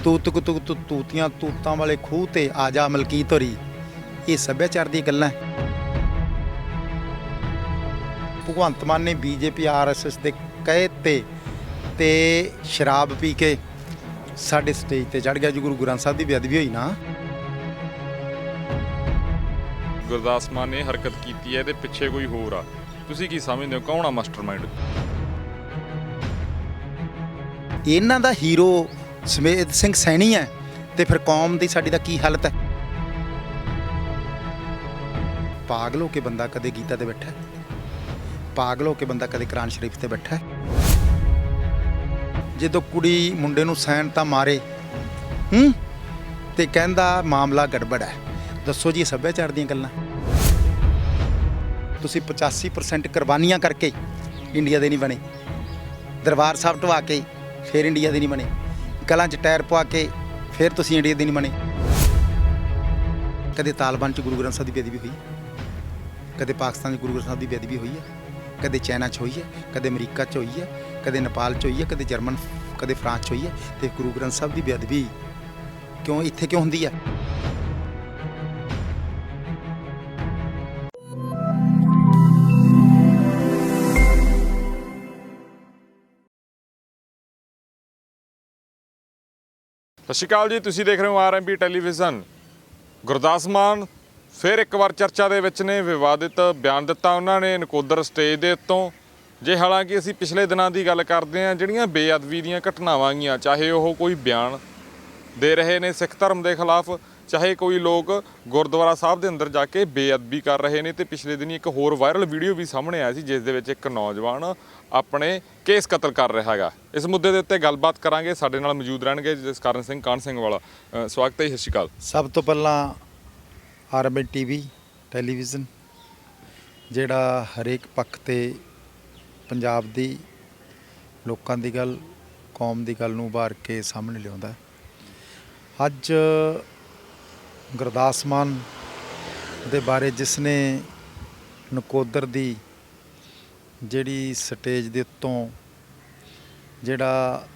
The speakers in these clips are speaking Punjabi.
ਤੂਤਕ ਤੁਕ ਤੂਤੀਆਂ ਤੂਤਾਂ ਵਾਲੇ ਖੂਹ ਤੇ ਆ ਜਾ ਮਲਕੀਤ ਹੋਰੀ, ਇਹ ਸੱਭਿਆਚਾਰ ਦੀਆਂ ਗੱਲਾਂ। ਭਗਵੰਤ ਮਾਨ ਨੇ ਬੀਜੇਪੀ RSS ਦੇ ਕਹੇ ਤੇ ਸ਼ਰਾਬ ਪੀ ਕੇ ਸਾਡੇ ਸਟੇਜ ਤੇ ਚੜ੍ਹ ਗਿਆ। ਜੀ ਗੁਰੂ ਗ੍ਰੰਥ ਸਾਹਿਬ ਦੀ ਬੇਅਦਬੀ ਹੋਈ ਨਾ। ਗੁਰਦਾਸ ਮਾਨ ਨੇ ਹਰਕਤ ਕੀਤੀ ਹੈ, ਇਹਦੇ ਪਿੱਛੇ ਕੋਈ ਹੋਰ ਆ, ਤੁਸੀਂ ਕੀ ਸਮਝਦੇ ਹੋ? ਕੌਣ ਆ ਮਾਸਟਰਮਾਈਂਡ? ਇਹਨਾਂ ਦਾ ਹੀਰੋ ਸਮੇਤ ਸਿੰਘ ਸੈਣੀ ਹੈ, ਤੇ ਫਿਰ ਕੌਮ ਦੀ ਸਾਡੀ ਦਾ ਕੀ ਹਾਲਤ ਹੈ? ਪਾਗਲ ਹੋ ਕੇ ਬੰਦਾ ਕਦੇ ਗੀਤਾ ਤੇ ਬੈਠਾ, ਪਾਗਲ ਹੋ ਕੇ ਬੰਦਾ ਕਦੇ ਕੁਰਾਨ ਸ਼ਰੀਫ ਤੇ ਬੈਠਾ। ਜਦੋਂ ਕੁੜੀ ਮੁੰਡੇ ਨੂੰ ਸੈਨ ਤਾਂ ਮਾਰੇ ਤੇ ਕਹਿੰਦਾ ਮਾਮਲਾ ਗੜਬੜ ਹੈ। ਦੱਸੋ ਜੀ, ਸੱਭਿਆਚਾਰ ਦੀਆਂ ਗੱਲਾਂ। ਤੁਸੀਂ 85% ਕੁਰਬਾਨੀਆਂ ਕਰਕੇ ਇੰਡੀਆ ਦੇ ਨਹੀਂ ਬਣੇ, ਦਰਬਾਰ ਸਾਹਿਬ ਢਵਾ ਕੇ ਫਿਰ ਇੰਡੀਆ ਦੇ ਨਹੀਂ ਬਣੇ, ਗਲਾਂ 'ਚ ਟਾਇਰ ਪਵਾ ਕੇ ਫਿਰ ਤੁਸੀਂ ਇੰਡੀਆ ਦੇ ਨਹੀਂ ਬਣੇ। ਕਦੇ ਤਾਲਿਬਾਨ 'ਚ ਗੁਰੂ ਗ੍ਰੰਥ ਸਾਹਿਬ ਦੀ ਬੇਅਦਬੀ ਹੋਈ? ਕਦੇ ਪਾਕਿਸਤਾਨ 'ਚ ਗੁਰੂ ਗ੍ਰੰਥ ਸਾਹਿਬ ਦੀ ਬੇਅਦਬੀ ਹੋਈ ਹੈ? ਕਦੇ ਚਾਈਨਾ 'ਚ ਹੋਈ ਹੈ? ਕਦੇ ਅਮਰੀਕਾ 'ਚ ਹੋਈ ਹੈ? ਕਦੇ ਨੇਪਾਲ 'ਚ ਹੋਈ ਹੈ? ਕਦੇ ਜਰਮਨ, ਕਦੇ ਫਰਾਂਸ 'ਚ ਹੋਈ ਹੈ? ਤੇ ਗੁਰੂ ਗ੍ਰੰਥ ਸਾਹਿਬ ਦੀ ਬੇਅਦਬੀ ਕਿਉਂ ਇੱਥੇ ਕਿਉਂ ਹੁੰਦੀ ਹੈ? ਸਤਿ ਸ਼੍ਰੀ ਅਕਾਲ ਜੀ, ਤੁਸੀਂ ਦੇਖ ਰਹੇ ਹੋ RMB ਟੈਲੀਵਿਜ਼ਨ। ਗੁਰਦਾਸ ਮਾਨ ਫਿਰ ਇੱਕ ਵਾਰ ਚਰਚਾ ਦੇ ਵਿੱਚ ਨੇ। ਵਿਵਾਦਿਤ ਬਿਆਨ ਦਿੱਤਾ ਉਹਨਾਂ ਨੇ ਨਕੋਦਰ ਸਟੇਜ ਦੇ ਉੱਤੋਂ। ਜੇ ਹਾਲਾਂਕਿ ਅਸੀਂ ਪਿਛਲੇ ਦਿਨਾਂ ਦੀ ਗੱਲ ਕਰਦੇ ਹਾਂ, ਜਿਹੜੀਆਂ ਬੇਅਦਬੀ ਦੀਆਂ ਘਟਨਾਵਾਂ ਗੀਆਂ, ਚਾਹੇ ਉਹ ਕੋਈ ਬਿਆਨ ਦੇ ਰਹੇ ਨੇ ਸਿੱਖ ਧਰਮ ਦੇ ਖਿਲਾਫ, ਚਾਹੇ ਕੋਈ ਲੋਕ ਗੁਰਦੁਆਰਾ ਸਾਹਿਬ ਦੇ ਅੰਦਰ ਜਾ ਕੇ ਬੇਅਦਬੀ ਕਰ ਰਹੇ ਨੇ। ਤੇ ਪਿਛਲੇ ਦਿਨੀ ਇੱਕ ਹੋਰ ਵਾਇਰਲ ਵੀਡੀਓ ਵੀ ਸਾਹਮਣੇ ਆਇਆ ਸੀ, ਜਿਸ ਦੇ ਵਿੱਚ ਇੱਕ ਨੌਜਵਾਨ ਆਪਣੇ ਕੇਸ ਕਤਲ ਕਰ ਰਿਹਾ ਹੈਗਾ। ਇਸ ਮੁੱਦੇ ਦੇ ਉੱਤੇ ਗੱਲਬਾਤ ਕਰਾਂਗੇ। ਸਾਡੇ ਨਾਲ ਮੌਜੂਦ ਰਹਿਣਗੇ ਜਸਕਰਨ ਸਿੰਘ ਕਾਹਨ ਸਿੰਘ ਵਾਲਾ। ਸਵਾਗਤ ਹੈ ਜੀ, ਸਤਿ ਸ਼੍ਰੀ ਅਕਾਲ। ਸਭ ਤੋਂ ਪਹਿਲਾਂ RMB TV ਟੈਲੀਵਿਜ਼ਨ, ਜਿਹੜਾ ਹਰੇਕ ਪੱਖ ਤੇ ਪੰਜਾਬ ਦੀ ਲੋਕਾਂ ਦੀ ਗੱਲ, ਕੌਮ ਦੀ ਗੱਲ ਨੂੰ ਉਭਾਰ ਕੇ ਸਾਹਮਣੇ ਲਿਆਉਂਦਾ। ਅੱਜ ਗੁਰਦਾਸ ਮਾਨ ਦੇ ਬਾਰੇ ਜਿਸ ਨੇ ਨਕੋਦਰ ਦੀ ਜਿਹੜੀ ਸਟੇਜ ਦੇ ਉੱਤੋਂ ਜਿਹੜਾ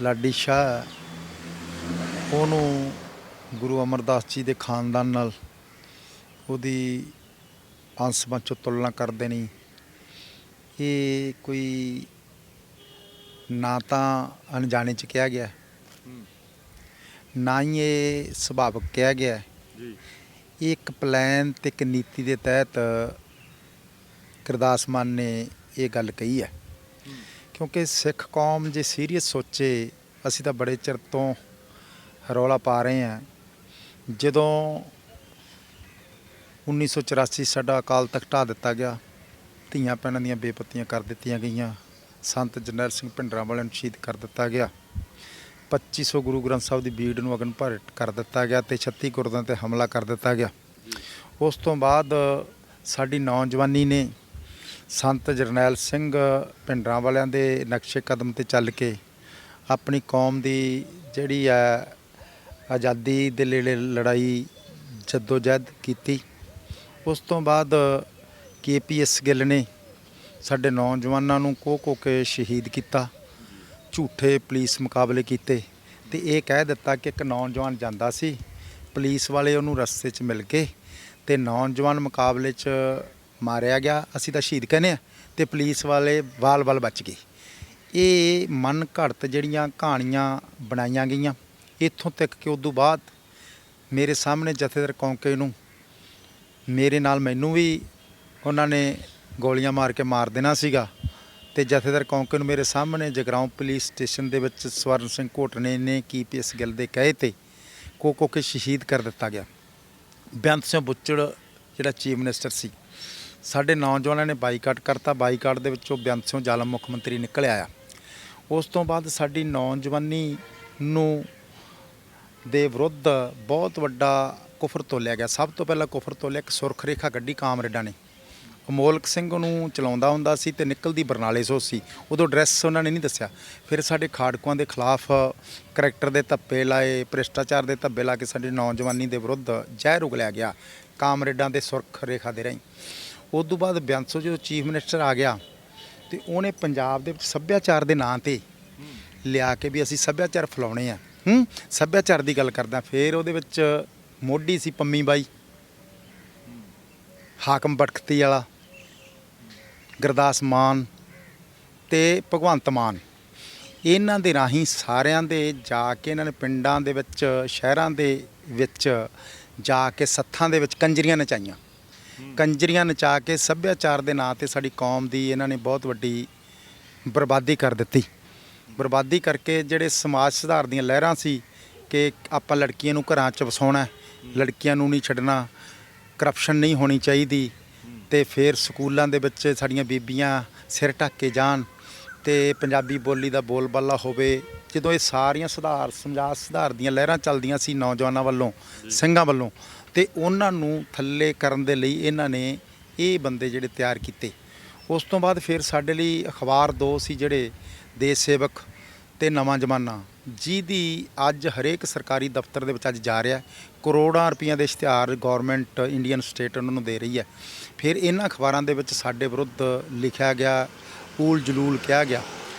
ਲਾਡੀ ਸ਼ਾਹ ਉਹਨੂੰ ਗੁਰੂ ਅਮਰਦਾਸ ਜੀ ਦੇ ਖਾਨਦਾਨ ਨਾਲ ਉਹਦੀ ਅੰਸ਼-ਬੰਸ਼ 'ਚੋਂ ਤੁਲਨਾ ਕਰਦੇ ਨਹੀਂ, ਇਹ ਕੋਈ ਨਾ ਤਾਂ ਅਣਜਾਣੇ 'ਚ ਕਿਹਾ ਗਿਆ, ਨਾ ਹੀ ਇਹ ਸੁਭਾਵਿਕ ਕਿਹਾ ਗਿਆ ਜੀ। ਇਹ ਇੱਕ ਪਲਾਨ ਤੇ ਇੱਕ ਨੀਤੀ ਦੇ ਤਹਿਤ ਗੁਰਦਾਸ ਮਾਨ ਨੇ ਇਹ ਗੱਲ ਕਹੀ ਹੈ। ਕਿਉਂਕਿ ਸਿੱਖ ਕੌਮ ਜੇ ਸੀਰੀਅਸ ਸੋਚੇ, ਅਸੀਂ ਤਾਂ ਬੜੇ ਚਿਰ ਤੋਂ ਰੌਲਾ ਪਾ ਰਹੇ ਹਾਂ। ਜਦੋਂ 1984 ਸਾਡਾ ਅਕਾਲ ਤਖਤ ਢਾਹ ਦਿੱਤਾ ਗਿਆ, ਧੀਆਂ ਭੈਣਾਂ ਦੀਆਂ ਬੇਪੱਤੀਆਂ ਕਰ ਦਿੱਤੀਆਂ ਗਈਆਂ, ਸੰਤ ਜਰਨੈਲ ਸਿੰਘ ਭਿੰਡਰਾਂਵਾਲੇ ਨੂੰ ਸ਼ਹੀਦ ਕਰ ਦਿੱਤਾ ਗਿਆ, 2500 ਗੁਰੂ ਗ੍ਰੰਥ ਸਾਹਿਬ ਦੀ ਬੀੜ ਨੂੰ ਅਗਨ ਭੇਟ ਕਰ ਦਿੱਤਾ ਗਿਆ ਤੇ 36 ਗੁਰਦੁਆਰਿਆਂ 'ਤੇ ਹਮਲਾ ਕਰ ਦਿੱਤਾ ਗਿਆ। ਉਸ ਤੋਂ ਬਾਅਦ ਸਾਡੀ ਨੌਜਵਾਨੀ ਨੇ ਸੰਤ ਜਰਨੈਲ ਸਿੰਘ ਭਿੰਡਰਾਂਵਾਲਿਆਂ ਦੇ ਨਕਸ਼ੇ ਕਦਮ 'ਤੇ ਚੱਲ ਕੇ ਆਪਣੀ ਕੌਮ ਦੀ ਜਿਹੜੀ ਹੈ ਆਜ਼ਾਦੀ ਦੇ ਲਈ ਲੜਾਈ ਜੱਦੋ-ਜਹਿਦ ਕੀਤੀ। ਉਸ ਤੋਂ ਬਾਅਦ KPS ਗਿੱਲ ਨੇ ਸਾਡੇ ਨੌਜਵਾਨਾਂ ਨੂੰ ਕੋਹ ਕੇ ਸ਼ਹੀਦ ਕੀਤਾ, ਝੂਠੇ ਪੁਲਿਸ ਮੁਕਾਬਲੇ ਕੀਤੇ ਤੇ ਇਹ ਕਹਿ ਦਿੱਤਾ ਕਿ ਇੱਕ ਨੌਜਵਾਨ ਜਾਂਦਾ ਸੀ, ਪੁਲਿਸ ਵਾਲੇ ਉਹਨੂੰ ਰਸਤੇ 'ਚ ਮਿਲ ਗਏ ਤੇ ਨੌਜਵਾਨ ਮੁਕਾਬਲੇ 'ਚ ਮਾਰਿਆ ਗਿਆ, ਅਸੀਂ ਤਾਂ ਸ਼ਹੀਦ ਕਹਿੰਦੇ ਆ, ਤੇ ਪੁਲਿਸ ਵਾਲੇ ਵਾਲ ਬਚ ਗਏ। ਇਹ ਮਨ ਘੜਤ ਜਿਹੜੀਆਂ ਕਹਾਣੀਆਂ ਬਣਾਈਆਂ ਗਈਆਂ। ਇੱਥੋਂ ਤੱਕ ਕਿ ਉਦੋਂ ਬਾਅਦ ਮੇਰੇ ਸਾਹਮਣੇ ਜਥੇਦਾਰ ਕੌਂਕੇ ਨੂੰ ਮੇਰੇ ਨਾਲ ਮੈਨੂੰ ਵੀ ਉਹਨਾਂ ਨੇ ਗੋਲੀਆਂ ਮਾਰ ਕੇ ਮਾਰ ਦੇਣਾ ਸੀਗਾ, ਤੇ ਜਥੇਦਾਰ ਕੌਂਕੇ ਨੂੰ ਮੇਰੇ ਸਾਹਮਣੇ ਜਗਰਾਉਂ ਪੁਲਿਸ ਸਟੇਸ਼ਨ ਦੇ ਵਿੱਚ ਸਵਰਨ ਸਿੰਘ ਘੋਟਣੇ ਨੇ KPS ਗਿੱਲ ਦੇ ਕਹੇ ਤੇ ਕੋਹ ਕੇ ਸ਼ਹੀਦ ਕਰ ਦਿੱਤਾ ਗਿਆ। ਬੇਅੰਤ ਸਿੰਘ ਬੁੱਚੜ ਜਿਹੜਾ ਚੀਫ ਮਿਨਿਸਟਰ ਸੀ, ਸਾਡੇ ਨੌਜਵਾਨਾਂ ਨੇ ਬਾਈਕਾਟ ਕਰਤਾ। ਬਾਈਕਾਟ ਦੇ ਵਿੱਚੋਂ ਬੇਅੰਤ ਸਿੰਘ ਜ਼ਾਲਮ ਮੁੱਖ ਮੰਤਰੀ ਨਿਕਲ ਆਇਆ। ਉਸ ਤੋਂ ਬਾਅਦ ਸਾਡੀ ਨੌਜਵਾਨੀ ਨੂੰ ਦੇ ਵਿਰੁੱਧ ਬਹੁਤ ਵੱਡਾ ਕੁਫਰ ਤੋਲਿਆ ਗਿਆ। ਸਭ ਤੋਂ ਪਹਿਲਾਂ ਕੁਫਰ ਤੋਲਿਆ, ਇੱਕ ਸੁਰਖ ਰੇਖਾ ਗੱਡੀ ਕਾਮਰੇਡਾਂ ਨੇ, ਅਮੋਲਕ ਸਿੰਘ ਨੂੰ ਚਲਾਉਂਦਾ ਹੁੰਦਾ ਸੀ ਤੇ ਨਿਕਲਦੀ ਬਰਨਾਲੇ ਸੋ ਸੀ। ਉਦੋਂ ਐਡਰੈਸ ਉਹਨਾਂ ਨੇ ਨਹੀਂ ਦੱਸਿਆ। ਫਿਰ ਸਾਡੇ ਖਾੜਕੂਆਂ ਦੇ ਖਿਲਾਫ ਕਰੈਕਟਰ ਦੇ ਧੱਪੇ ਲਾਏ, ਭ੍ਰਿਸ਼ਟਾਚਾਰ ਦੇ ਧੱਬੇ ਲਾ ਕੇ ਸਾਡੀ ਨੌਜਵਾਨੀ ਦੇ ਵਿਰੁੱਧ ਜ਼ਹਿਰ ਉਗਲਿਆ ਗਿਆ ਕਾਮਰੇਡਾਂ ਦੇ ਸੁਰਖ ਰੇਖਾ ਦੇ ਰਾਹੀਂ। ਉਸ ਤੋਂ ਬਾਅਦ ਬੇਅੰਤ ਸਿੰਘ ਜਦੋਂ ਚੀਫ ਮਿਨਿਸਟਰ ਆ ਗਿਆ ਤੇ ਉਹਨੇ ਪੰਜਾਬ ਦੇ ਵਿੱਚ ਸੱਭਿਆਚਾਰ ਦੇ ਨਾਂ 'ਤੇ ਲਿਆ ਕੇ ਵੀ ਅਸੀਂ ਸੱਭਿਆਚਾਰ ਫੈਲਾਉਣੇ ਆ, ਸੱਭਿਆਚਾਰ ਦੀ ਗੱਲ ਕਰਦਾ। ਫਿਰ ਉਹਦੇ ਵਿੱਚ ਮੋਢੀ ਸੀ ਪੰਮੀ ਬਾਈ, ਹਾਕਮ ਬਖਤੀ ਵਾਲਾ, ਗੁਰਦਾਸ ਮਾਨ ਤੇ ਭਗਵੰਤ ਮਾਨ। ਇਹਨਾਂ ਦੇ ਰਾਹੀਂ ਸਾਰਿਆਂ ਦੇ ਜਾ ਕੇ ਇਹਨਾਂ ਨੇ ਪਿੰਡਾਂ ਦੇ ਵਿੱਚ, ਸ਼ਹਿਰਾਂ ਦੇ ਵਿੱਚ ਜਾ ਕੇ ਸੱਥਾਂ ਦੇ ਵਿੱਚ ਕੰਜਰੀਆਂ ਨਚਾਈਆਂ। ਕੰਜਰੀਆਂ ਨਚਾ ਕੇ ਸੱਭਿਆਚਾਰ ਦੇ ਨਾਂ 'ਤੇ ਸਾਡੀ ਕੌਮ ਦੀ ਇਹਨਾਂ ਨੇ ਬਹੁਤ ਵੱਡੀ ਬਰਬਾਦੀ ਕਰ ਦਿੱਤੀ। ਬਰਬਾਦੀ ਕਰਕੇ ਜਿਹੜੇ ਸਮਾਜ ਸੁਧਾਰ ਦੀਆਂ ਲਹਿਰਾਂ ਸੀ ਕਿ ਆਪਾਂ ਲੜਕੀਆਂ ਨੂੰ ਘਰਾਂ 'ਚ ਵਸਾਉਣਾ, ਲੜਕੀਆਂ ਨੂੰ ਨਹੀਂ ਛੱਡਣਾ, ਕਰਪਸ਼ਨ ਨਹੀਂ ਹੋਣੀ ਚਾਹੀਦੀ, ਤੇ ਫਿਰ ਸਕੂਲਾਂ ਦੇ ਵਿੱਚ ਸਾਡੀਆਂ ਬੀਬੀਆਂ ਸਿਰ ਢੱਕ ਕੇ ਜਾਣ ਤੇ ਪੰਜਾਬੀ ਬੋਲੀ ਦਾ ਬੋਲਬਾਲਾ ਹੋਵੇ। ਜਦੋਂ ਇਹ ਸਾਰੀਆਂ ਸਮਾਜ ਸੁਧਾਰ ਦੀਆਂ ਲਹਿਰਾਂ ਚੱਲਦੀਆਂ ਸੀ ਨੌਜਵਾਨਾਂ ਵੱਲੋਂ, ਸਿੰਘਾਂ ਵੱਲੋਂ, ਤੇ ਉਹਨਾਂ ਨੂੰ ਥੱਲੇ ਕਰਨ ਦੇ ਲਈ ਇਹਨਾਂ ਨੇ ਇਹ ਬੰਦੇ ਜਿਹੜੇ ਤਿਆਰ ਕੀਤੇ। ਉਸ ਤੋਂ ਬਾਅਦ ਫਿਰ ਸਾਡੇ ਲਈ ਅਖਬਾਰ ਦੋ ਸੀ ਜਿਹੜੇ, ਦੇਸ਼ ਸੇਵਕ ਤੇ ਨਵਾਂ ਜ਼ਮਾਨਾ, ਜਿਹਦੀ ਅੱਜ ਹਰੇਕ ਸਰਕਾਰੀ ਦਫ਼ਤਰ ਦੇ ਵਿੱਚ ਅੱਜ ਜਾ ਰਿਹਾ। ਕਰੋੜਾਂ ਰੁਪਈਆਂ ਦੇ ਇਸ਼ਤਿਹਾਰ ਗੌਰਮੈਂਟ ਇੰਡੀਅਨ ਸਟੇਟ ਉਹਨਾਂ ਨੂੰ ਦੇ ਰਹੀ ਹੈ। ਫਿਰ ਇਹਨਾਂ ਅਖਬਾਰਾਂ ਦੇ ਵਿੱਚ ਸਾਡੇ ਵਿਰੁੱਧ ਲਿਖਿਆ ਗਿਆ, ਊਲ ਜਲੂਲ ਕਿਹਾ ਗਿਆ।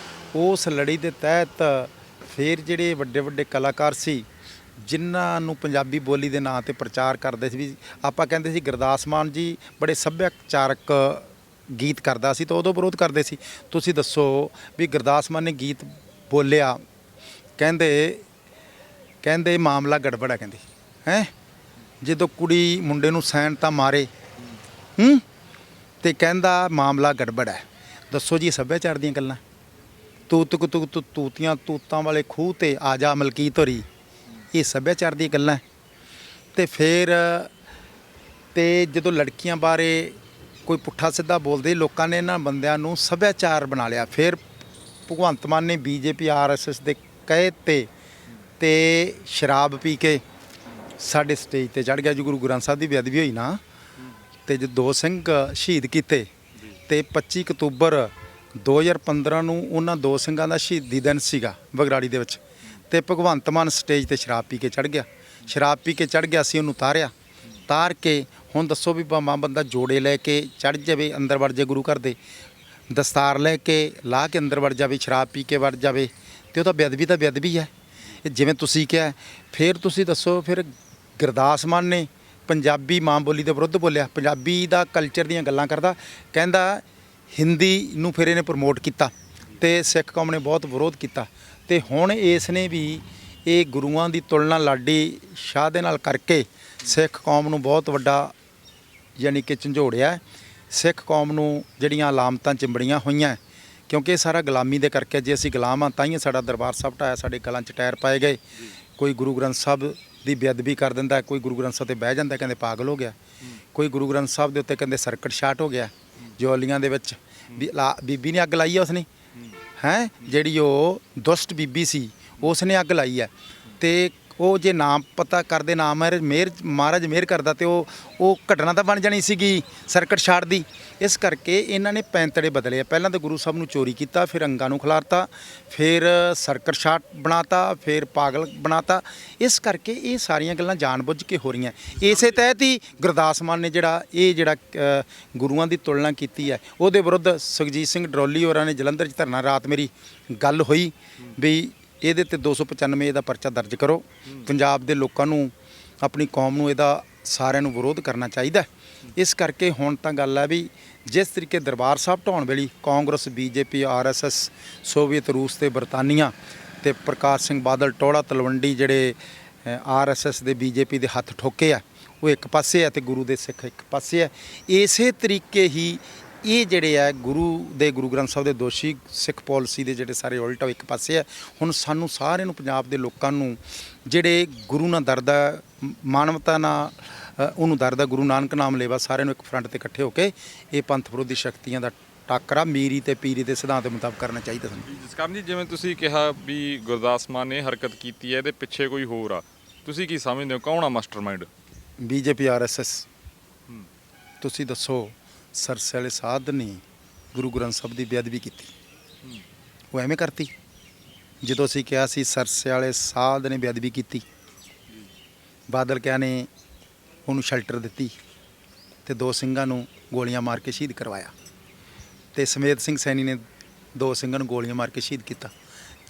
ਉਸ ਲੜੀ ਦੇ ਤਹਿਤ ਫਿਰ ਜਿਹੜੇ ਵੱਡੇ ਵੱਡੇ ਕਲਾਕਾਰ ਸੀ ਜਿਨ੍ਹਾਂ ਨੂੰ ਪੰਜਾਬੀ ਬੋਲੀ ਦੇ ਨਾਂ 'ਤੇ ਪ੍ਰਚਾਰ ਕਰਦੇ ਸੀ, ਵੀ ਆਪਾਂ ਕਹਿੰਦੇ ਸੀ ਗੁਰਦਾਸ ਮਾਨ ਜੀ ਬੜੇ ਸੱਭਿਆਚਾਰਕ ਗੀਤ ਕਰਦਾ ਸੀ ਤਾਂ ਉਦੋਂ ਵਿਰੋਧ ਕਰਦੇ ਸੀ। ਤੁਸੀਂ ਦੱਸੋ ਵੀ ਗੁਰਦਾਸ ਮਾਨ ਨੇ ਗੀਤ ਬੋਲਿਆ, ਕਹਿੰਦੇ ਮਾਮਲਾ ਗੜਬੜ ਹੈ, ਕਹਿੰਦੇ ਹੈਂ ਜਦੋਂ ਕੁੜੀ ਮੁੰਡੇ ਨੂੰ ਸੈਨ ਤਾਂ ਮਾਰੇ ਤੇ ਕਹਿੰਦਾ ਮਾਮਲਾ ਗੜਬੜ ਹੈ। ਦੱਸੋ ਜੀ, ਸੱਭਿਆਚਾਰ ਦੀਆਂ ਗੱਲਾਂ। ਤੂਤੀਆਂ ਤੂਤਾਂ ਵਾਲੇ ਖੂਹ ਤੇ ਆ ਜਾ ਮਲਕੀਤ ਹੋਰੀ, ਇਹ ਸੱਭਿਆਚਾਰ ਦੀਆਂ ਗੱਲਾਂ। ਤੇ ਫਿਰ ਤੇ ਜਦੋਂ ਲੜਕੀਆਂ ਬਾਰੇ ਕੋਈ ਪੁੱਠਾ ਸਿੱਧਾ ਬੋਲਦੇ, ਲੋਕਾਂ ਨੇ ਇਹਨਾਂ ਬੰਦਿਆਂ ਨੂੰ ਸੱਭਿਆਚਾਰ ਬਣਾ ਲਿਆ। ਫਿਰ ਭਗਵੰਤ ਮਾਨ ਨੇ ਬੀਜੇਪੀ RSS ਦੇ ਕਹੇ ਤੇ ਸ਼ਰਾਬ ਪੀ ਕੇ ਸਾਡੇ ਸਟੇਜ ਤੇ ਚੜ੍ਹ ਗਿਆ। ਜੋ ਗੁਰੂ ਗ੍ਰੰਥ ਸਾਹਿਬ ਦੀ ਬੇਅਦਬੀ ਹੋਈ ਨਾ, ਤੇ ਜੋ 2 ਸਿੰਘ ਸ਼ਹੀਦ ਕੀਤੇ, ਤੇ 25 ਅਕਤੂਬਰ 2015 ਨੂੰ ਉਹਨਾਂ 2 ਸਿੰਘਾਂ ਦਾ ਸ਼ਹੀਦੀ ਦਿਨ ਸੀਗਾ ਬਗਰਾੜੀ ਦੇ ਵਿੱਚ, ਤੇ ਭਗਵੰਤ ਮਾਨ ਸਟੇਜ ਤੇ ਸ਼ਰਾਬ ਪੀ ਕੇ ਚੜ੍ਹ ਗਿਆ। ਸ਼ਰਾਬ ਪੀ ਕੇ ਚੜ੍ਹ ਗਿਆ ਸੀ, ਉਹਨੂੰ ਤਾਰ ਕੇ ਹੁਣ ਦੱਸੋ ਵੀ ਭਾਵੇਂ ਬੰਦਾ ਜੋੜੇ ਲੈ ਕੇ ਚੜ੍ਹ ਜਾਵੇ, ਅੰਦਰ ਵੜ ਜਾਵੇ ਗੁਰੂ ਘਰ ਦੇ, ਦਸਤਾਰ ਲੈ ਕੇ ਲਾ ਕੇ ਅੰਦਰ ਵੜ ਜਾਵੇ, ਸ਼ਰਾਬ ਪੀ ਕੇ ਵੜ ਜਾਵੇ, ਤੇ ਉਹ ਤਾਂ ਬੇਅਦਬੀ ਹੈ। ਜਿਵੇਂ ਤੁਸੀਂ ਕਿਹਾ, ਫਿਰ ਤੁਸੀਂ ਦੱਸੋ, ਫਿਰ ਗੁਰਦਾਸ ਮਾਨ ਨੇ ਪੰਜਾਬੀ ਮਾਂ ਬੋਲੀ ਦੇ ਵਿਰੁੱਧ ਬੋਲਿਆ, ਪੰਜਾਬੀ ਦਾ ਕਲਚਰ ਦੀਆਂ ਗੱਲਾਂ ਕਰਦਾ, ਕਹਿੰਦਾ ਹਿੰਦੀ ਨੂੰ ਫਿਰ ਇਹਨੇ ਪ੍ਰਮੋਟ ਕੀਤਾ ਤੇ ਸਿੱਖ ਕੌਮ ਨੇ ਬਹੁਤ ਵਿਰੋਧ ਕੀਤਾ। ਤੇ ਹੁਣ ਇਸ ਨੇ ਵੀ ਇਹ ਗੁਰੂਆਂ ਦੀ ਤੁਲਨਾ ਲਾਡੀ ਸ਼ਾਹ ਦੇ ਨਾਲ ਕਰਕੇ ਸਿੱਖ ਕੌਮ ਨੂੰ ਬਹੁਤ ਵੱਡਾ ਯਾਨੀ ਕਿ ਝੰਜੋੜਿਆ। ਸਿੱਖ ਕੌਮ ਨੂੰ ਜਿਹੜੀਆਂ ਅਲਾਮਤਾਂ ਚਿੰਬੜੀਆਂ ਹੋਈਆਂ, ਕਿਉਂਕਿ ਇਹ ਸਾਰਾ ਗੁਲਾਮੀ ਦੇ ਕਰਕੇ, ਜੇ ਅਸੀਂ ਗੁਲਾਮ ਹਾਂ ਤਾਂ ਹੀ ਸਾਡਾ ਦਰਬਾਰ ਸਾਹਿਬ ਢਾਇਆ, ਸਾਡੇ ਗਲਾਂ 'ਚ ਟਾਇਰ ਪਾਏ ਗਏ। ਕੋਈ ਗੁਰੂ ਗ੍ਰੰਥ ਸਾਹਿਬ ਦੀ ਬੇਅਦਬੀ ਕਰ ਦਿੰਦਾ, ਕੋਈ ਗੁਰੂ ਗ੍ਰੰਥ ਸਾਹਿਬ 'ਤੇ ਬਹਿ ਜਾਂਦਾ, ਕਹਿੰਦੇ ਪਾਗਲ ਹੋ ਗਿਆ, ਕੋਈ ਗੁਰੂ ਗ੍ਰੰਥ ਸਾਹਿਬ ਦੇ ਉੱਤੇ ਕਹਿੰਦੇ ਸਰਕਟ ਸ਼ਾਟ ਹੋ ਗਿਆ। ਜੋਲੀਆਂ ਦੇ ਵਿੱਚ ਬੀਬੀ ਨੇ ਅੱਗ ਲਾਈ ਹੈ, ਉਸਨੇ ਜਿਹੜੀ ਉਹ ਦੁਸ਼ਟ ਬੀਬੀ ਸੀ ਉਸ ਨੇ ਅੱਗ ਲਾਈ ਹੈ। ਤੇ ਉਹ ਜੇ ਨਾਮ ਪਤਾ ਕਰਦੇ, ਨਾਮ ਮਹਾਰਾਜ ਮਿਹਰ ਕਰਦਾ, ਤੇ ਉਹ ਘਟਨਾ ਤਾਂ ਬਣ ਜਾਣੀ ਸੀਗੀ ਸਰਕਟ ਸ਼ਾਟ ਦੀ। ਇਸ ਕਰਕੇ ਇਹਨਾਂ ਨੇ ਪੈਂਤੜੇ ਬਦਲੇ। ਪਹਿਲਾਂ ਤਾਂ ਗੁਰੂ ਸਾਹਿਬ ਨੂੰ ਚੋਰੀ ਕੀਤਾ, ਫਿਰ ਅੰਗਾਂ ਨੂੰ ਖਿਲਾਰਤਾ, ਫਿਰ ਸਰਕਟ ਸ਼ਾਟ ਬਣਾਤਾ, ਫਿਰ ਪਾਗਲ ਬਣਾਤਾ। ਇਸ ਕਰਕੇ ਇਹ ਸਾਰੀਆਂ ਗੱਲਾਂ ਜਾਣਬੁੱਝ ਕੇ ਹੋ ਰਹੀਆਂ। ਇਸੇ ਤਹਿਤ ਹੀ ਗੁਰਦਾਸ ਮਾਨ ਨੇ ਜਿਹੜਾ ਗੁਰੂਆਂ ਦੀ ਤੁਲਨਾ ਕੀਤੀ ਹੈ, ਉਹਦੇ ਵਿਰੁੱਧ ਸੁਖਜੀਤ ਸਿੰਘ ਡਰੋਲੀ ਹੋਰਾਂ ਨੇ ਜਲੰਧਰ 'ਚ ਧਰਨਾ, ਰਾਤ ਮੇਰੀ ਗੱਲ ਹੋਈ ਵੀ ਇਹਦੇ ਤੇ 295 ਦਾ ਪਰਚਾ ਦਰਜ ਕਰੋ। ਪੰਜਾਬ ਦੇ ਲੋਕਾਂ ਨੂੰ, ਆਪਣੀ ਕੌਮ ਨੂੰ ਇਹਦਾ ਸਾਰਿਆਂ ਨੂੰ ਵਿਰੋਧ ਕਰਨਾ ਚਾਹੀਦਾ। ਇਸ ਕਰਕੇ ਹੁਣ ਤਾਂ ਗੱਲ ਹੈ ਵੀ ਜਿਸ ਤਰੀਕੇ ਦਰਬਾਰ ਸਾਹਿਬ ਢਾਉਣ ਵੇਲੇ ਕਾਂਗਰਸ, BJP, RSS, ਸੋਵੀਅਤ ਰੂਸ ਤੇ ਬਰਤਾਨੀਆ ਤੇ ਪ੍ਰਕਾਸ਼ ਸਿੰਘ ਬਾਦਲ, ਟੋੜਾ ਤਲਵੰਡੀ ਜਿਹੜੇ RSS ਦੇ BJP ਦੇ ਹੱਥ ਠੋਕੇ ਆ, ਉਹ ਇੱਕ ਪਾਸੇ ਆ ਤੇ ਗੁਰੂ ਦੇ ਸਿੱਖ ਇੱਕ ਪਾਸੇ ਆ। ਇਸੇ ਤਰੀਕੇ ਹੀ ਇਹ ਜਿਹੜੇ ਆ ਗੁਰੂ ਗ੍ਰੰਥ ਸਾਹਿਬ ਦੇ ਦੋਸ਼ੀ ਸਿੱਖ ਪਾਲਿਸੀ ਦੇ ਜਿਹੜੇ ਸਾਰੇ ਉਲਟ ਇੱਕ ਪਾਸੇ ਆ। ਹੁਣ ਸਾਨੂੰ ਸਾਰਿਆਂ ਨੂੰ, ਪੰਜਾਬ ਦੇ ਲੋਕਾਂ ਨੂੰ, ਜਿਹੜੇ ਗੁਰੂ ਨਾਲ ਦਰਦ ਆ, ਮਾਨਵਤਾ ਨਾਲ ਉਹਨੂੰ ਦਰਦ ਆ, ਗੁਰੂ ਨਾਨਕ ਨਾਮ ਲੇਵਾ, ਸਾਰਿਆਂ ਨੂੰ ਇੱਕ ਫਰੰਟ ਤੇ ਇਕੱਠੇ ਹੋ ਕੇ ਇਹ ਪੰਥ ਵਿਰੋਧੀ ਸ਼ਕਤੀਆਂ ਦਾ ਟਾਕਰਾ ਮੀਰੀ ਤੇ ਪੀਰੀ ਦੇ ਸਿਧਾਂਤ ਦੇ ਮੁਤਾਬਕ ਕਰਨਾ ਚਾਹੀਦਾ ਸਾਨੂੰ। ਜਸਕਰਨ ਜੀ, ਜਿਵੇਂ ਤੁਸੀਂ ਕਿਹਾ ਵੀ ਗੁਰਦਾਸ ਮਾਨ ਨੇ ਹਰਕਤ ਕੀਤੀ ਹੈ, ਇਹਦੇ ਪਿੱਛੇ ਕੋਈ ਹੋਰ ਆ, ਤੁਸੀਂ ਕੀ ਸਮਝਦੇ ਹੋ, ਕੌਣ ਆ ਮਾਸਟਰਮਾਈਂਡ? BJP, RSS। ਤੁਸੀਂ ਦੱਸੋ, ਸਰਸੇ ਵਾਲੇ ਸਾਧ ਨੇ ਗੁਰੂ ਗ੍ਰੰਥ ਸਾਹਿਬ ਦੀ ਬੇਅਦਬੀ ਕੀਤੀ, ਉਹ ਐਵੇਂ ਕਰਤੀ। ਜਦੋਂ ਅਸੀਂ ਕਿਹਾ ਸੀ ਸਰਸੇ ਵਾਲੇ ਸਾਧ ਨੇ ਬੇਅਦਬੀ ਕੀਤੀ, ਬਾਦਲ ਕਿਆ ਨੇ ਉਹਨੂੰ ਸ਼ੈਲਟਰ ਦਿੱਤੀ ਤੇ 2 ਸਿੰਘਾਂ ਨੂੰ ਗੋਲੀਆਂ ਮਾਰ ਕੇ ਸ਼ਹੀਦ ਕਰਵਾਇਆ, ਤੇ ਸਮੇਤ ਸਿੰਘ ਸੈਣੀ ਨੇ 2 ਸਿੰਘਾਂ ਨੂੰ ਗੋਲੀਆਂ ਮਾਰ ਕੇ ਸ਼ਹੀਦ ਕੀਤਾ।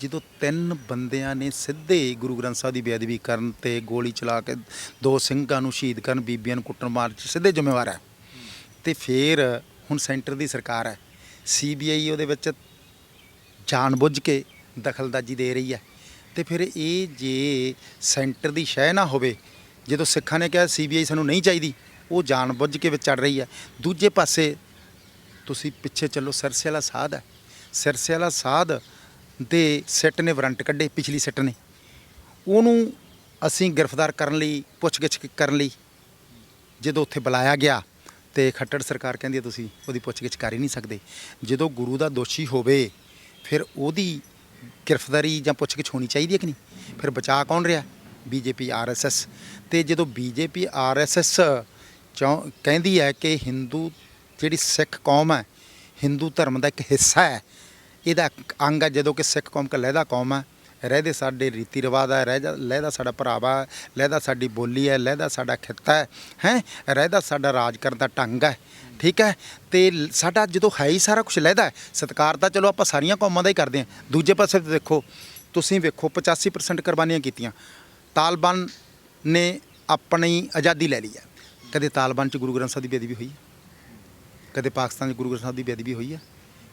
ਜਦੋਂ 3 ਬੰਦਿਆਂ ਨੇ ਸਿੱਧੇ ਗੁਰੂ ਗ੍ਰੰਥ ਸਾਹਿਬ ਦੀ ਬੇਅਦਬੀ ਕਰਨ ਤੇ ਗੋਲੀ ਚਲਾ ਕੇ 2 ਸਿੰਘਾਂ ਨੂੰ ਸ਼ਹੀਦ ਕਰਨ, ਬੀਬੀਆਂ ਨੂੰ ਕੁੱਟਣ ਮਾਰਨ 'ਚ ਸਿੱਧੇ ਜ਼ਿੰਮੇਵਾਰ ਹੈ। ਤੇ ਫਿਰ ਹੁਣ ਸੈਂਟਰ ਦੀ ਸਰਕਾਰ ਹੈ, CBI ਉਹਦੇ ਵਿੱਚ ਜਾਣਬੁੱਝ ਕੇ ਦਖਲਅੰਦਾਜ਼ੀ ਦੇ ਰਹੀ ਹੈ। ਤੇ ਫਿਰ ਇਹ ਜੇ ਸੈਂਟਰ ਦੀ ਸ਼ਹਿ ਨਾ ਹੋਵੇ, ਜਦੋਂ ਸਿੱਖਾਂ ਨੇ ਕਿਹਾ CBI ਸਾਨੂੰ ਨਹੀਂ ਚਾਹੀਦੀ, ਉਹ ਜਾਣਬੁੱਝ ਕੇ ਵਿੱਚ ਚੜ ਰਹੀ ਹੈ। ਦੂਜੇ ਪਾਸੇ ਤੁਸੀਂ ਪਿੱਛੇ ਚੱਲੋ, ਸਿਰਸੇ ਵਾਲਾ ਸਾਧ ਹੈ, ਸਿਰਸੇ ਵਾਲਾ ਸਾਧ ਦੇ ਸਿੱਟ ਨੇ ਵਾਰੰਟ ਕੱਢੇ, ਪਿਛਲੀ ਸਿੱਟ ਨੇ, ਉਹਨੂੰ ਅਸੀਂ ਗ੍ਰਿਫਤਾਰ ਕਰਨ ਲਈ, ਪੁੱਛਗਿੱਛ ਕਰਨ ਲਈ ਜਦੋਂ ਉੱਥੇ ਬੁਲਾਇਆ ਗਿਆ ਤੇ ਖੱਟੜ ਸਰਕਾਰ ਕਹਿੰਦੀ ਹੈ ਤੁਸੀਂ ਉਹਦੀ ਪੁੱਛਗਿੱਛ ਕਰ ਹੀ ਨਹੀਂ ਸਕਦੇ। ਜਦੋਂ ਗੁਰੂ ਦਾ ਦੋਸ਼ੀ ਹੋਵੇ ਫਿਰ ਉਹਦੀ ਗ੍ਰਿਫਤਾਰੀ ਜਾਂ ਪੁੱਛਗਿੱਛ ਹੋਣੀ ਚਾਹੀਦੀ ਹੈ ਕਿ ਨਹੀਂ? ਫਿਰ ਬਚਾ ਕੌਣ ਰਿਹਾ? BJP RSS। ਤੇ ਜਦੋਂ BJP RSS ਕਹਿੰਦੀ ਹੈ ਕਿ ਹਿੰਦੂ ਜਿਹੜੀ ਸਿੱਖ ਕੌਮ ਹੈ ਹਿੰਦੂ ਧਰਮ ਦਾ ਇੱਕ ਹਿੱਸਾ ਹੈ, ਇਹਦਾ ਅੰਗ ਹੈ, ਜਦੋਂ ਕਿ ਸਿੱਖ ਕੌਮ ਇੱਕ ਲਹਿਦਾ ਕੌਮ ਹੈ, ਰਹਿਦੇ ਸਾਡੇ ਰੀਤੀ ਰਿਵਾਜ ਹੈ, ਲਹਿਦਾ ਸਾਡਾ ਭਰਾਵਾ ਹੈ, ਲਹਿਦਾ ਸਾਡੀ ਬੋਲੀ ਹੈ, ਲਹਿਦਾ ਸਾਡਾ ਖਿੱਤਾ ਹੈ, ਰਹਿਦਾ ਸਾਡਾ ਰਾਜ ਕਰਨ ਦਾ ਢੰਗ ਹੈ, ਠੀਕ ਹੈ। ਤੇ ਸਾਡਾ ਜਦੋਂ ਹੈ ਹੀ ਸਾਰਾ ਕੁਝ ਲਹਿਦਾ ਹੈ, ਸਤਿਕਾਰ ਤਾਂ ਚਲੋ ਆਪਾਂ ਸਾਰੀਆਂ ਕੌਮਾਂ ਦਾ ਹੀ ਕਰਦੇ ਹਾਂ। ਦੂਜੇ ਪਾਸੇ ਦੇਖੋ, ਤੁਸੀਂ ਵੇਖੋ 85% ਕੁਰਬਾਨੀਆਂ ਕੀਤੀਆਂ। ਤਾਲਿਬਾਨ ਨੇ ਆਪਣੀ ਆਜ਼ਾਦੀ ਲੈ ਲਈ ਹੈ, ਕਦੇ ਤਾਲਿਬਾਨ 'ਚ ਗੁਰੂ ਗ੍ਰੰਥ ਸਾਹਿਬ ਦੀ ਬੇਅਦਬੀ ਹੋਈ ਹੈ? ਕਦੇ ਪਾਕਿਸਤਾਨ 'ਚ ਗੁਰੂ ਗ੍ਰੰਥ ਸਾਹਿਬ ਦੀ ਬੇਅਦਬੀ ਹੋਈ ਹੈ?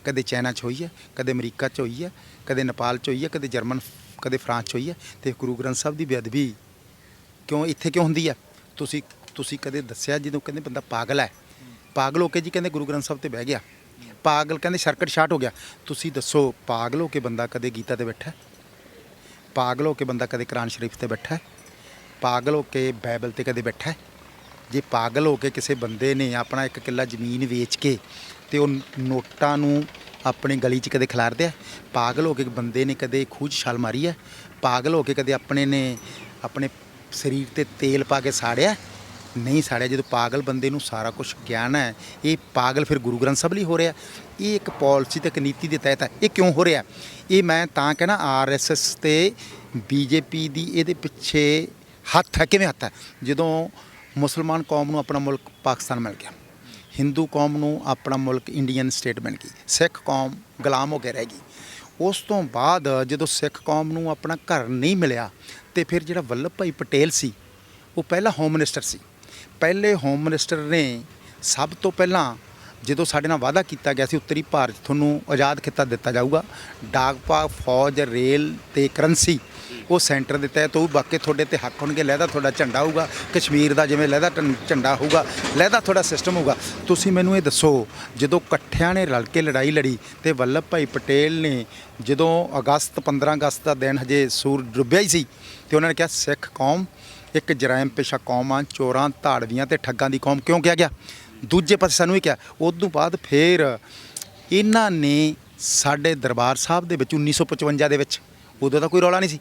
ਕਦੇ ਚਾਈਨਾ 'ਚ ਹੋਈ ਹੈ? ਕਦੇ ਅਮਰੀਕਾ 'ਚ ਹੋਈ ਹੈ? ਕਦੇ ਨੇਪਾਲ 'ਚ ਹੋਈ ਹੈ? ਕਦੇ ਜਰਮਨ, ਕਦੇ ਫਰਾਂਸ 'ਚ ਹੋਈ ਹੈ? ਤੇ ਗੁਰੂ ਗ੍ਰੰਥ ਸਾਹਿਬ ਦੀ ਬੇਅਦਬੀ ਕਿਉਂ ਇੱਥੇ ਕਿਉਂ ਹੁੰਦੀ ਹੈ? ਤੁਸੀਂ ਕਦੇ ਦੱਸਿਆ? ਜਦੋਂ ਕਹਿੰਦੇ ਬੰਦਾ ਪਾਗਲ ਹੈ, ਪਾਗਲ ਹੋ ਕੇ ਜੀ ਕਹਿੰਦੇ ਗੁਰੂ ਗ੍ਰੰਥ ਸਾਹਿਬ ਤੇ ਬਹਿ ਗਿਆ, ਪਾਗਲ ਕਹਿੰਦੇ ਸਰਕਟ ਸ਼ਾਰਟ ਹੋ ਗਿਆ। ਤੁਸੀਂ ਦੱਸੋ, ਪਾਗਲ ਹੋ ਕੇ ਬੰਦਾ ਕਦੇ ਗੀਤਾ ਤੇ ਬੈਠਾ? ਪਾਗਲ ਹੋ ਕੇ ਬੰਦਾ ਕਦੇ ਕੁਰਾਨ ਸ਼ਰੀਫ ਤੇ ਬੈਠਾ? ਪਾਗਲ ਹੋ ਕੇ ਬਾਈਬਲ ਤੇ ਕਦੇ ਬੈਠਾ? ਜੇ ਪਾਗਲ ਹੋ ਕੇ ਕਿਸੇ ਬੰਦੇ ਨੇ ਆਪਣਾ 1 ਕਿੱਲਾ ਜ਼ਮੀਨ ਵੇਚ ਕੇ ਤੇ ਉਹ ਨੋਟਾਂ ਨੂੰ ਆਪਣੀ ਗਲੀ 'ਚ ਕਦੇ ਖਿਲਾਰ ਦਿਆ? ਪਾਗਲ ਹੋ ਕੇ ਬੰਦੇ ਨੇ ਕਦੇ ਖੂਹ 'ਚ ਛਾਲ ਮਾਰੀ ਹੈ? ਪਾਗਲ ਹੋ ਕੇ ਕਦੇ ਆਪਣੇ ਸਰੀਰ ਤੇ ਤੇਲ ਪਾ ਕੇ ਸਾੜਿਆ? ਨਹੀਂ ਸਾੜਿਆ। ਜਦੋਂ ਪਾਗਲ ਬੰਦੇ ਨੂੰ ਸਾਰਾ ਕੁਝ ਗਿਆਨ ਹੈ, ਇਹ ਪਾਗਲ ਫਿਰ ਗੁਰੂ ਗ੍ਰੰਥ ਸਾਹਿਬ ਲਈ ਹੋ ਰਿਹਾ। ਇਹ ਇੱਕ ਪਾਲਿਸੀ ਤੇ ਇੱਕ ਨੀਤੀ ਦੇ ਤਹਿਤ ਹੈ। ਇਹ ਕਿਉਂ ਹੋ ਰਿਹਾ? ਇਹ ਮੈਂ ਤਾਂ ਕਹਿਣਾ RSS ਤੇ BJP ਦੀ ਇਹਦੇ ਪਿੱਛੇ ਹੱਥ ਹੈ। ਕਿਵੇਂ ਹੱਥ ਹੈ? ਜਦੋਂ ਮੁਸਲਮਾਨ ਕੌਮ ਨੂੰ ਆਪਣਾ ਮੁਲਕ ਪਾਕਿਸਤਾਨ ਮਿਲ ਗਿਆ, ਹਿੰਦੂ ਕੌਮ ਨੂੰ ਆਪਣਾ ਮੁਲਕ ਇੰਡੀਅਨ ਸਟੇਟ ਬਣ ਗਈ, ਸਿੱਖ ਕੌਮ ਗੁਲਾਮ ਹੋ ਕੇ ਰਹਿ ਗਈ। ਉਸ ਤੋਂ ਬਾਅਦ ਜਦੋਂ ਸਿੱਖ ਕੌਮ ਨੂੰ ਆਪਣਾ ਘਰ ਨਹੀਂ ਮਿਲਿਆ ਤੇ ਫਿਰ ਜਿਹੜਾ ਵੱਲਭ ਭਾਈ ਪਟੇਲ ਸੀ, ਉਹ ਪਹਿਲਾ ਹੋਮ ਮਿਨਿਸਟਰ ਸੀ। ਪਹਿਲੇ ਹੋਮ ਮਿਨਿਸਟਰ ਨੇ ਸਭ ਤੋਂ ਪਹਿਲਾਂ ਜਦੋਂ ਸਾਡੇ ਨਾਲ ਵਾਅਦਾ ਕੀਤਾ ਗਿਆ ਸੀ ਉੱਤਰੀ ਭਾਰਤ ਤੁਹਾਨੂੰ ਆਜ਼ਾਦ ਖਿੱਤਾ ਦਿੱਤਾ ਜਾਊਗਾ, ਡਾਕ ਪਾਕ, ਫੌਜ, ਰੇਲ ਤੇ ਕਰੰਸੀ ਉਹ ਸੈਂਟਰ ਦੇ ਤਹਿਤ ਹੋਊ, ਬਾਕੀ ਤੁਹਾਡੇ ਤੇ ਹੱਕ ਹੋਣਗੇ, ਲਹਿਦਾ ਤੁਹਾਡਾ ਝੰਡਾ ਹੋਊਗਾ, ਕਸ਼ਮੀਰ ਦਾ ਜਿਵੇਂ ਲਹਿਦਾ ਝੰਡਾ ਹੋਊਗਾ, ਲਹਿਦਾ ਤੁਹਾਡਾ ਸਿਸਟਮ ਹੋਊਗਾ। ਤੁਸੀਂ ਮੈਨੂੰ ਇਹ ਦੱਸੋ, ਜਦੋਂ ਇਕੱਠਿਆਂ ਨੇ ਰਲ ਕੇ ਲੜਾਈ ਲੜੀ ਤੇ ਵੱਲਭ ਭਾਈ ਪਟੇਲ ਨੇ ਜਦੋਂ 15 ਅਗਸਤ ਦਾ ਦਿਨ ਹਜੇ ਸੂਰਜ ਡੁੱਬਿਆ ਹੀ ਸੀ ਤੇ ਉਹਨਾਂ ਨੇ ਕਿਹਾ ਸਿੱਖ ਕੌਮ ਇੱਕ ਜਰਾਇਮ ਪੇਸ਼ਾ ਕੌਮ ਆ, ਚੋਰਾਂ, ਧਾੜਵੀਆਂ ਤੇ ਠੱਗਾਂ ਦੀ ਕੌਮ ਕਿਉਂ ਕਿਹਾ ਗਿਆ? ਦੂਜੇ ਪਾਸੇ ਸਾਨੂੰ ਇਹ ਕਿਹਾ। ਉਸ ਤੋਂ ਬਾਅਦ ਫਿਰ ਇਹਨਾਂ ਨੇ ਸਾਡੇ ਦਰਬਾਰ ਸਾਹਿਬ ਦੇ ਵਿੱਚ 1955 ਦੇ ਵਿੱਚ, ਉਦੋਂ ਤਾਂ ਕੋਈ ਰੌਲਾ ਨਹੀਂ ਸੀ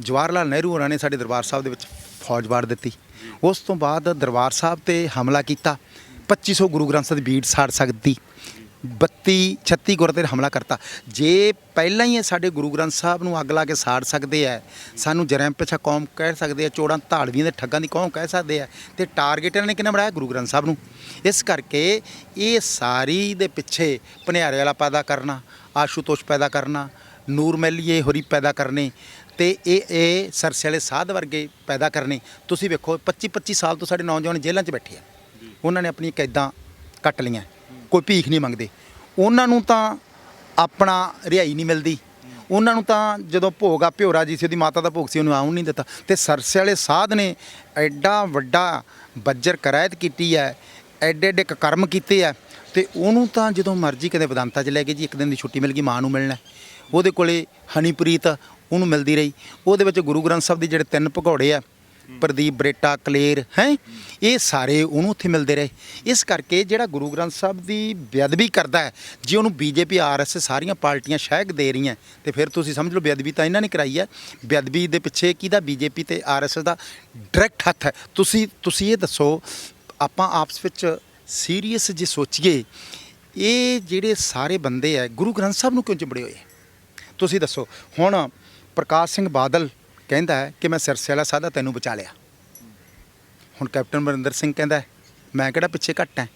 ਜਵਾਹਰ ਲਾਲ ਨਹਿਰੂ ਹੋਰਾਂ ਨੇ ਸਾਡੇ ਦਰਬਾਰ ਸਾਹਿਬ ਦੇ ਵਿੱਚ ਫੌਜ ਵਾੜ ਦਿੱਤੀ। ਉਸ ਤੋਂ ਬਾਅਦ ਦਰਬਾਰ ਸਾਹਿਬ ਤੇ ਹਮਲਾ ਕੀਤਾ, 2500 ਗੁਰੂ ਗ੍ਰੰਥ ਸਾਹਿਬ ਦੀ ਬੀੜ ਸਾੜ ਸਕਦੀ, 36 ਗੁਰਦੁਆਰੇ ਹਮਲਾ ਕਰਤਾ। ਜੇ ਪਹਿਲਾਂ ਹੀ ਸਾਡੇ ਗੁਰੂ ਗ੍ਰੰਥ ਸਾਹਿਬ ਨੂੰ ਅੱਗ ਲਾ ਕੇ ਸਾੜ ਸਕਦੇ ਆ, ਸਾਨੂੰ ਜਰਮ ਪਿਛਾ ਕੌਮ ਕਹਿ ਸਕਦੇ ਆ, ਚੋੜਾਂ ਧਾੜਵੀਆਂ ਦੇ ਠੱਗਾਂ ਦੀ ਕੌਮ ਕਹਿ ਸਕਦੇ ਆ, ਤੇ ਟਾਰਗੇਟ ਇਹਨਾਂ ਨੇ ਕਿਹਨੇ ਬਣਾਇਆ? ਗੁਰੂ ਗ੍ਰੰਥ ਸਾਹਿਬ ਨੂੰ। ਇਸ ਕਰਕੇ ਇਹ ਸਾਰੀ ਦੇ ਪਿੱਛੇ ਭਨਿਆਰੇ ਵਾਲਾ ਪੈਦਾ ਕਰਨਾ, ਆਸ਼ੂਤੋਸ਼ ਪੈਦਾ ਕਰਨਾ, ਨੂਰ ਮਹਿਲੀਏ ਹੋਰੀ ਪੈਦਾ ਕਰਨੇ ਤੇ ਇਹ ਸਰਸੇ ਵਾਲੇ ਸਾਧ ਵਰਗੇ ਪੈਦਾ ਕਰਨੇ। ਤੁਸੀਂ ਵੇਖੋ 25 ਸਾਲ ਤੋਂ ਸਾਡੇ ਨੌਜਵਾਨ ਜੇਲ੍ਹਾਂ 'ਚ ਬੈਠੇ ਆ, ਉਹਨਾਂ ਨੇ ਆਪਣੀ ਕੈਦਾਂ ਕੱਟ ਲਈਆਂ, ਕੋਈ ਭੀਖ ਨਹੀਂ ਮੰਗਦੇ। ਉਹਨਾਂ ਨੂੰ ਤਾਂ ਆਪਣਾ ਰਿਹਾਈ ਨਹੀਂ ਮਿਲਦੀ, ਉਹਨਾਂ ਨੂੰ ਤਾਂ ਜਦੋਂ ਭੋਗ ਆ ਭਿਓਰਾ ਜੀ ਸੀ ਉਹਦੀ ਮਾਤਾ ਦਾ ਭੋਗ ਸੀ ਉਹਨੂੰ ਆਉਣ ਨਹੀਂ ਦਿੱਤਾ। ਤੇ ਸਰਸੇ ਵਾਲੇ ਸਾਧ ਨੇ ਐਡਾ ਵੱਡਾ ਬੱਜਰ ਕਰਾਇਤ ਕੀਤੀ ਹੈ, ਐਡੇ ਕਰਮ ਕੀਤੇ ਆ, ਤੇ ਉਹਨੂੰ ਤਾਂ ਜਦੋਂ ਮਰਜ਼ੀ ਕਦੇ ਵਿਦੰਤਾ 'ਚ ਲੈ ਕੇ ਜੀ 1 ਦਿਨ ਦੀ ਛੁੱਟੀ ਮਿਲ ਗਈ, ਮਾਂ ਨੂੰ ਮਿਲਣਾ, ਉਹਦੇ ਕੋਲੇ ਹਨੀਪ੍ਰੀਤ ਉਹਨੂੰ ਮਿਲਦੀ ਰਹੀ। ਉਹਦੇ ਵਿੱਚ ਗੁਰੂ ਗ੍ਰੰਥ ਸਾਹਿਬ ਦੇ ਜਿਹੜੇ 3 ਭਗੌੜੇ ਆ, ਪ੍ਰਦੀਪ ਬਰੇਟਾ, ਕਲੇਰ ਇਹ ਸਾਰੇ ਉਹਨੂੰ ਉੱਥੇ ਮਿਲਦੇ ਰਹੇ। ਇਸ ਕਰਕੇ ਜਿਹੜਾ ਗੁਰੂ ਗ੍ਰੰਥ ਸਾਹਿਬ ਦੀ ਬੇਅਦਬੀ ਕਰਦਾ ਹੈ, ਜੇ ਉਹਨੂੰ BJP RSS ਸਾਰੀਆਂ ਪਾਰਟੀਆਂ ਸ਼ਹਿਕ ਦੇ ਰਹੀਆਂ, ਤੇ ਫਿਰ ਤੁਸੀਂ ਸਮਝ ਲਓ ਬੇਅਦਬੀ ਤਾਂ ਇਹਨਾਂ ਨੇ ਕਰਾਈ ਹੈ। ਬੇਅਦਬੀ ਦੇ ਪਿੱਛੇ ਕਿਹਦਾ? BJP ਤੇ RSS ਦਾ ਡਾਇਰੈਕਟ ਹੱਥ ਹੈ। ਤੁਸੀਂ ਇਹ ਦੱਸੋ, ਆਪਾਂ ਆਪਸ ਵਿੱਚ ਸੀਰੀਅਸ ਜੇ ਸੋਚੀਏ, ਇਹ ਜਿਹੜੇ ਸਾਰੇ ਬੰਦੇ ਹੈ ਗੁਰੂ ਗ੍ਰੰਥ ਸਾਹਿਬ ਨੂੰ ਕਿਉਂ ਚਿੰਬੜੇ ਹੋਏ? ਤੁਸੀਂ ਦੱਸੋ। ਹੁਣ ਪ੍ਰਕਾਸ਼ ਸਿੰਘ ਬਾਦਲ ਕਹਿੰਦਾ ਹੈ ਕਿ ਮੈਂ ਸਿਰਸੇ ਵਾਲਾ ਸਾਧਾ ਤੈਨੂੰ ਬਚਾ ਲਿਆ। ਹੁਣ ਕੈਪਟਨ ਅਮਰਿੰਦਰ ਸਿੰਘ ਕਹਿੰਦਾ ਮੈਂ ਕਿਹੜਾ ਪਿੱਛੇ ਘੱਟ ਹੈ,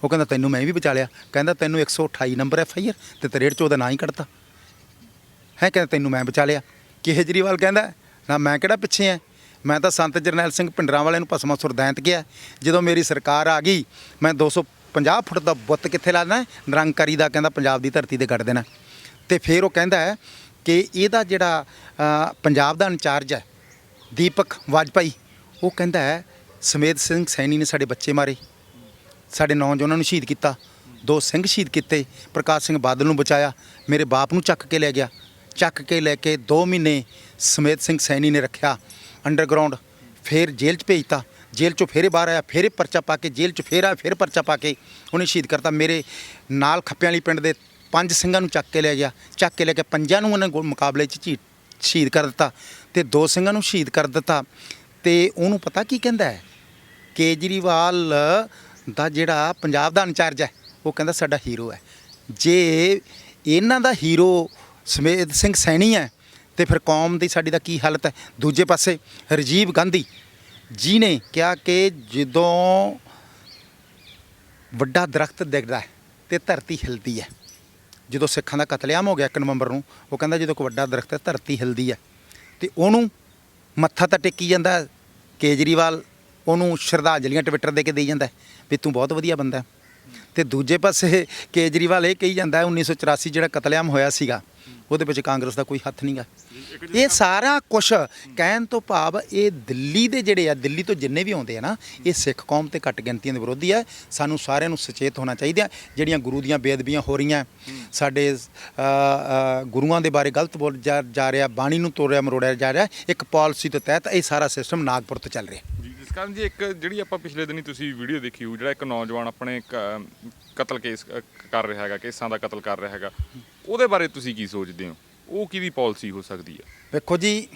ਉਹ ਕਹਿੰਦਾ ਤੈਨੂੰ ਮੈਂ ਵੀ ਬਚਾ ਲਿਆ। ਕਹਿੰਦਾ ਤੈਨੂੰ 128 ਨੰਬਰ FIR ਤੇ 63 'ਚ ਉਹਦਾ ਨਾਂ ਹੀ ਕੱਢਤਾ ਹੈ ਕਹਿੰਦਾ ਤੈਨੂੰ ਮੈਂ ਬਚਾ ਲਿਆ। ਕੇਜਰੀਵਾਲ ਕਹਿੰਦਾ ਨਾ ਮੈਂ ਕਿਹੜਾ ਪਿੱਛੇ ਆ, ਮੈਂ ਤਾਂ ਸੰਤ ਜਰਨੈਲ ਸਿੰਘ ਭਿੰਡਰਾਂ ਵਾਲਿਆਂ ਨੂੰ ਭਸਮਾ ਸੁਰਦੈਂਤ ਗਿਆ। ਜਦੋਂ ਮੇਰੀ ਸਰਕਾਰ ਆ ਗਈ ਮੈਂ 250 ਫੁੱਟ ਦਾ ਬੁੱਤ ਕਿੱਥੇ ਲਾ ਦੇਣਾ, ਨਿਰੰਕਾਰੀ ਦਾ ਕਹਿੰਦਾ ਪੰਜਾਬ ਦੀ ਧਰਤੀ ਤੇ ਗੱਡ ਦੇਣਾ। ਤੇ ਫਿਰ ਉਹ ਕਹਿੰਦਾ ਹੈ ਕਿ ਇਹਦਾ ਜਿਹੜਾ ਪੰਜਾਬ ਦਾ ਇੰਚਾਰਜ ਹੈ ਦੀਪਕ ਵਾਜਪਾਈ, ਉਹ ਕਹਿੰਦਾ ਹੈ ਸਮੇਤ ਸਿੰਘ ਸੈਣੀ ਨੇ ਸਾਡੇ ਬੱਚੇ ਮਾਰੇ, ਸਾਡੇ ਨੌਜਵਾਨਾਂ ਨੂੰ ਸ਼ਹੀਦ ਕੀਤਾ, 2 ਸਿੰਘ ਸ਼ਹੀਦ ਕੀਤੇ, ਪ੍ਰਕਾਸ਼ ਸਿੰਘ ਬਾਦਲ ਨੂੰ ਬਚਾਇਆ, ਮੇਰੇ ਬਾਪ ਨੂੰ ਚੱਕ ਕੇ ਲੈ ਗਿਆ, ਚੱਕ ਕੇ ਲੈ ਕੇ 2 ਮਹੀਨੇ ਸਮੇਤ ਸਿੰਘ ਸੈਣੀ ਨੇ ਰੱਖਿਆ ਅੰਡਰਗਰਾਉਂਡ, ਫਿਰ ਜੇਲ੍ਹ 'ਚ ਭੇਜਤਾ, ਜੇਲ੍ਹ 'ਚੋਂ ਫੇਰੇ ਬਾਹਰ ਆਇਆ, ਫੇਰੇ ਪਰਚਾ ਪਾ ਕੇ ਜੇਲ੍ਹ 'ਚ ਫੇਰ ਆਇਆ, ਫਿਰ ਪਰਚਾ ਪਾ ਕੇ ਉਹਨੇ ਸ਼ਹੀਦ ਕਰਤਾ। ਮੇਰੇ ਨਾਲ ਖੱਪਿਆਂ ਵਾਲੀ ਪਿੰਡ ਦੇ 5 ਸਿੰਘਾਂ ਨੂੰ ਚੱਕ ਕੇ ਲੈ ਗਿਆ, ਚੱਕ ਕੇ ਲੈ ਕੇ 5 ਨੂੰ ਉਹਨੇ ਮੁਕਾਬਲੇ 'ਚ ਸ਼ਹੀਦ ਕਰ ਦਿੱਤਾ ਤੇ 2 ਸਿੰਘਾਂ ਨੂੰ ਸ਼ਹੀਦ ਕਰ ਦਿੱਤਾ। ਤੇ ਉਹਨੂੰ ਪਤਾ ਕੀ ਕਹਿੰਦਾ ਹੈ, ਕੇਜਰੀਵਾਲ ਦਾ ਜਿਹੜਾ ਪੰਜਾਬ ਦਾ ਇੰਚਾਰਜ ਹੈ ਉਹ ਕਹਿੰਦਾ ਸਾਡਾ ਹੀਰੋ ਹੈ। ਜੇ ਇਹਨਾਂ ਦਾ ਹੀਰੋ ਸਮੇਤ ਸਿੰਘ ਸੈਣੀ ਹੈ ਤੇ ਫਿਰ ਕੌਮ ਦੀ ਸਾਡੀ ਦਾ ਕੀ ਹਾਲਤ ਹੈ। ਦੂਜੇ ਪਾਸੇ ਰਾਜੀਵ ਗਾਂਧੀ ਜੀ ਨੇ ਕਿਹਾ ਕਿ ਜਦੋਂ ਵੱਡਾ ਦਰਖਤ ਦਿਖਦਾ ਹੈ ਤੇ ਧਰਤੀ ਹਿਲਦੀ ਹੈ। ਜਦੋਂ ਸਿੱਖਾਂ ਦਾ ਕਤਲੇਆਮ ਹੋ ਗਿਆ 1 ਨਵੰਬਰ ਨੂੰ, ਉਹ ਕਹਿੰਦਾ ਜਦੋਂ ਕੋਈ ਵੱਡਾ ਦਰਖਤ ਹੈ ਧਰਤੀ ਹਿਲਦੀ ਹੈ। ਤੇ ਉਹਨੂੰ ਮੱਥਾ ਤਾਂ ਟੇਕੀ ਜਾਂਦਾ ਕੇਜਰੀਵਾਲ, ਉਹਨੂੰ ਸ਼ਰਧਾਂਜਲੀਆਂ ਟਵਿੱਟਰ ਦੇ ਕੇ ਦੇਈ ਜਾਂਦਾ ਵੀ ਤੂੰ ਬਹੁਤ ਵਧੀਆ ਬੰਦਾ ਹੈ। ਤੇ ਦੂਜੇ ਪਾਸੇ ਕੇਜਰੀਵਾਲ ਇਹ ਕਹੀ ਜਾਂਦਾ 1984 ਜਿਹੜਾ ਕਤਲੇਆਮ ਹੋਇਆ ਸੀਗਾ ਉਹਦੇ ਵਿੱਚ ਕਾਂਗਰਸ ਦਾ ਕੋਈ ਹੱਥ ਨਹੀਂਗਾ। ਇਹ ਸਾਰਾ ਕੁਝ ਕਹਿਣ ਤੋਂ ਭਾਵ ਇਹ ਦਿੱਲੀ ਦੇ ਜਿਹੜੇ ਆ, ਦਿੱਲੀ ਤੋਂ ਜਿੰਨੇ ਵੀ ਆਉਂਦੇ ਆ ਨਾ, ਇਹ ਸਿੱਖ ਕੌਮ ਤੇ ਘੱਟ ਗਿਣਤੀਆਂ ਦੇ ਵਿਰੋਧੀ ਹੈ। ਸਾਨੂੰ ਸਾਰਿਆਂ ਨੂੰ ਸੁਚੇਤ ਹੋਣਾ ਚਾਹੀਦਾ। ਜਿਹੜੀਆਂ ਗੁਰੂ ਦੀਆਂ ਬੇਅਦਬੀਆਂ ਹੋ ਰਹੀਆਂ, ਸਾਡੇ ਗੁਰੂਆਂ ਦੇ ਬਾਰੇ ਗਲਤ ਬੋਲ ਜਾ ਰਿਹਾ, ਬਾਣੀ ਨੂੰ ਤੋੜਿਆ ਮਰੋੜਿਆ ਜਾ ਰਿਹਾ, ਇੱਕ ਪਾਲਿਸੀ ਦੇ ਤਹਿਤ ਇਹ ਸਾਰਾ ਸਿਸਟਮ ਨਾਗਪੁਰ ਤੋਂ ਚੱਲ ਰਿਹਾ। ਜਿਸ ਕਾਰਨ ਜੀ ਇੱਕ ਜਿਹੜੀ ਆਪਾਂ ਪਿਛਲੇ ਦਿਨੀ ਤੁਸੀਂ ਵੀਡੀਓ ਦੇਖੀ ਹੋ, ਜਿਹੜਾ ਇੱਕ ਨੌਜਵਾਨ ਆਪਣੇ ਕਤਲ ਕੇਸ ਕਰ ਰਿਹਾ ਹੈਗਾ, ਕੇਸਾਂ ਦਾ ਕਤਲ ਕਰ ਰਿਹਾ ਹੈਗਾ, ਉਹਦੇ ਬਾਰੇ ਤੁਸੀਂ ਕੀ ਸੋਚਦੇ ਹੋ? ਉਹ ਕਿਹਦੀ ਪਾਲਿਸੀ ਹੋ ਸਕਦੀ ਹੈ? ਵੇਖੋ ਜੀ,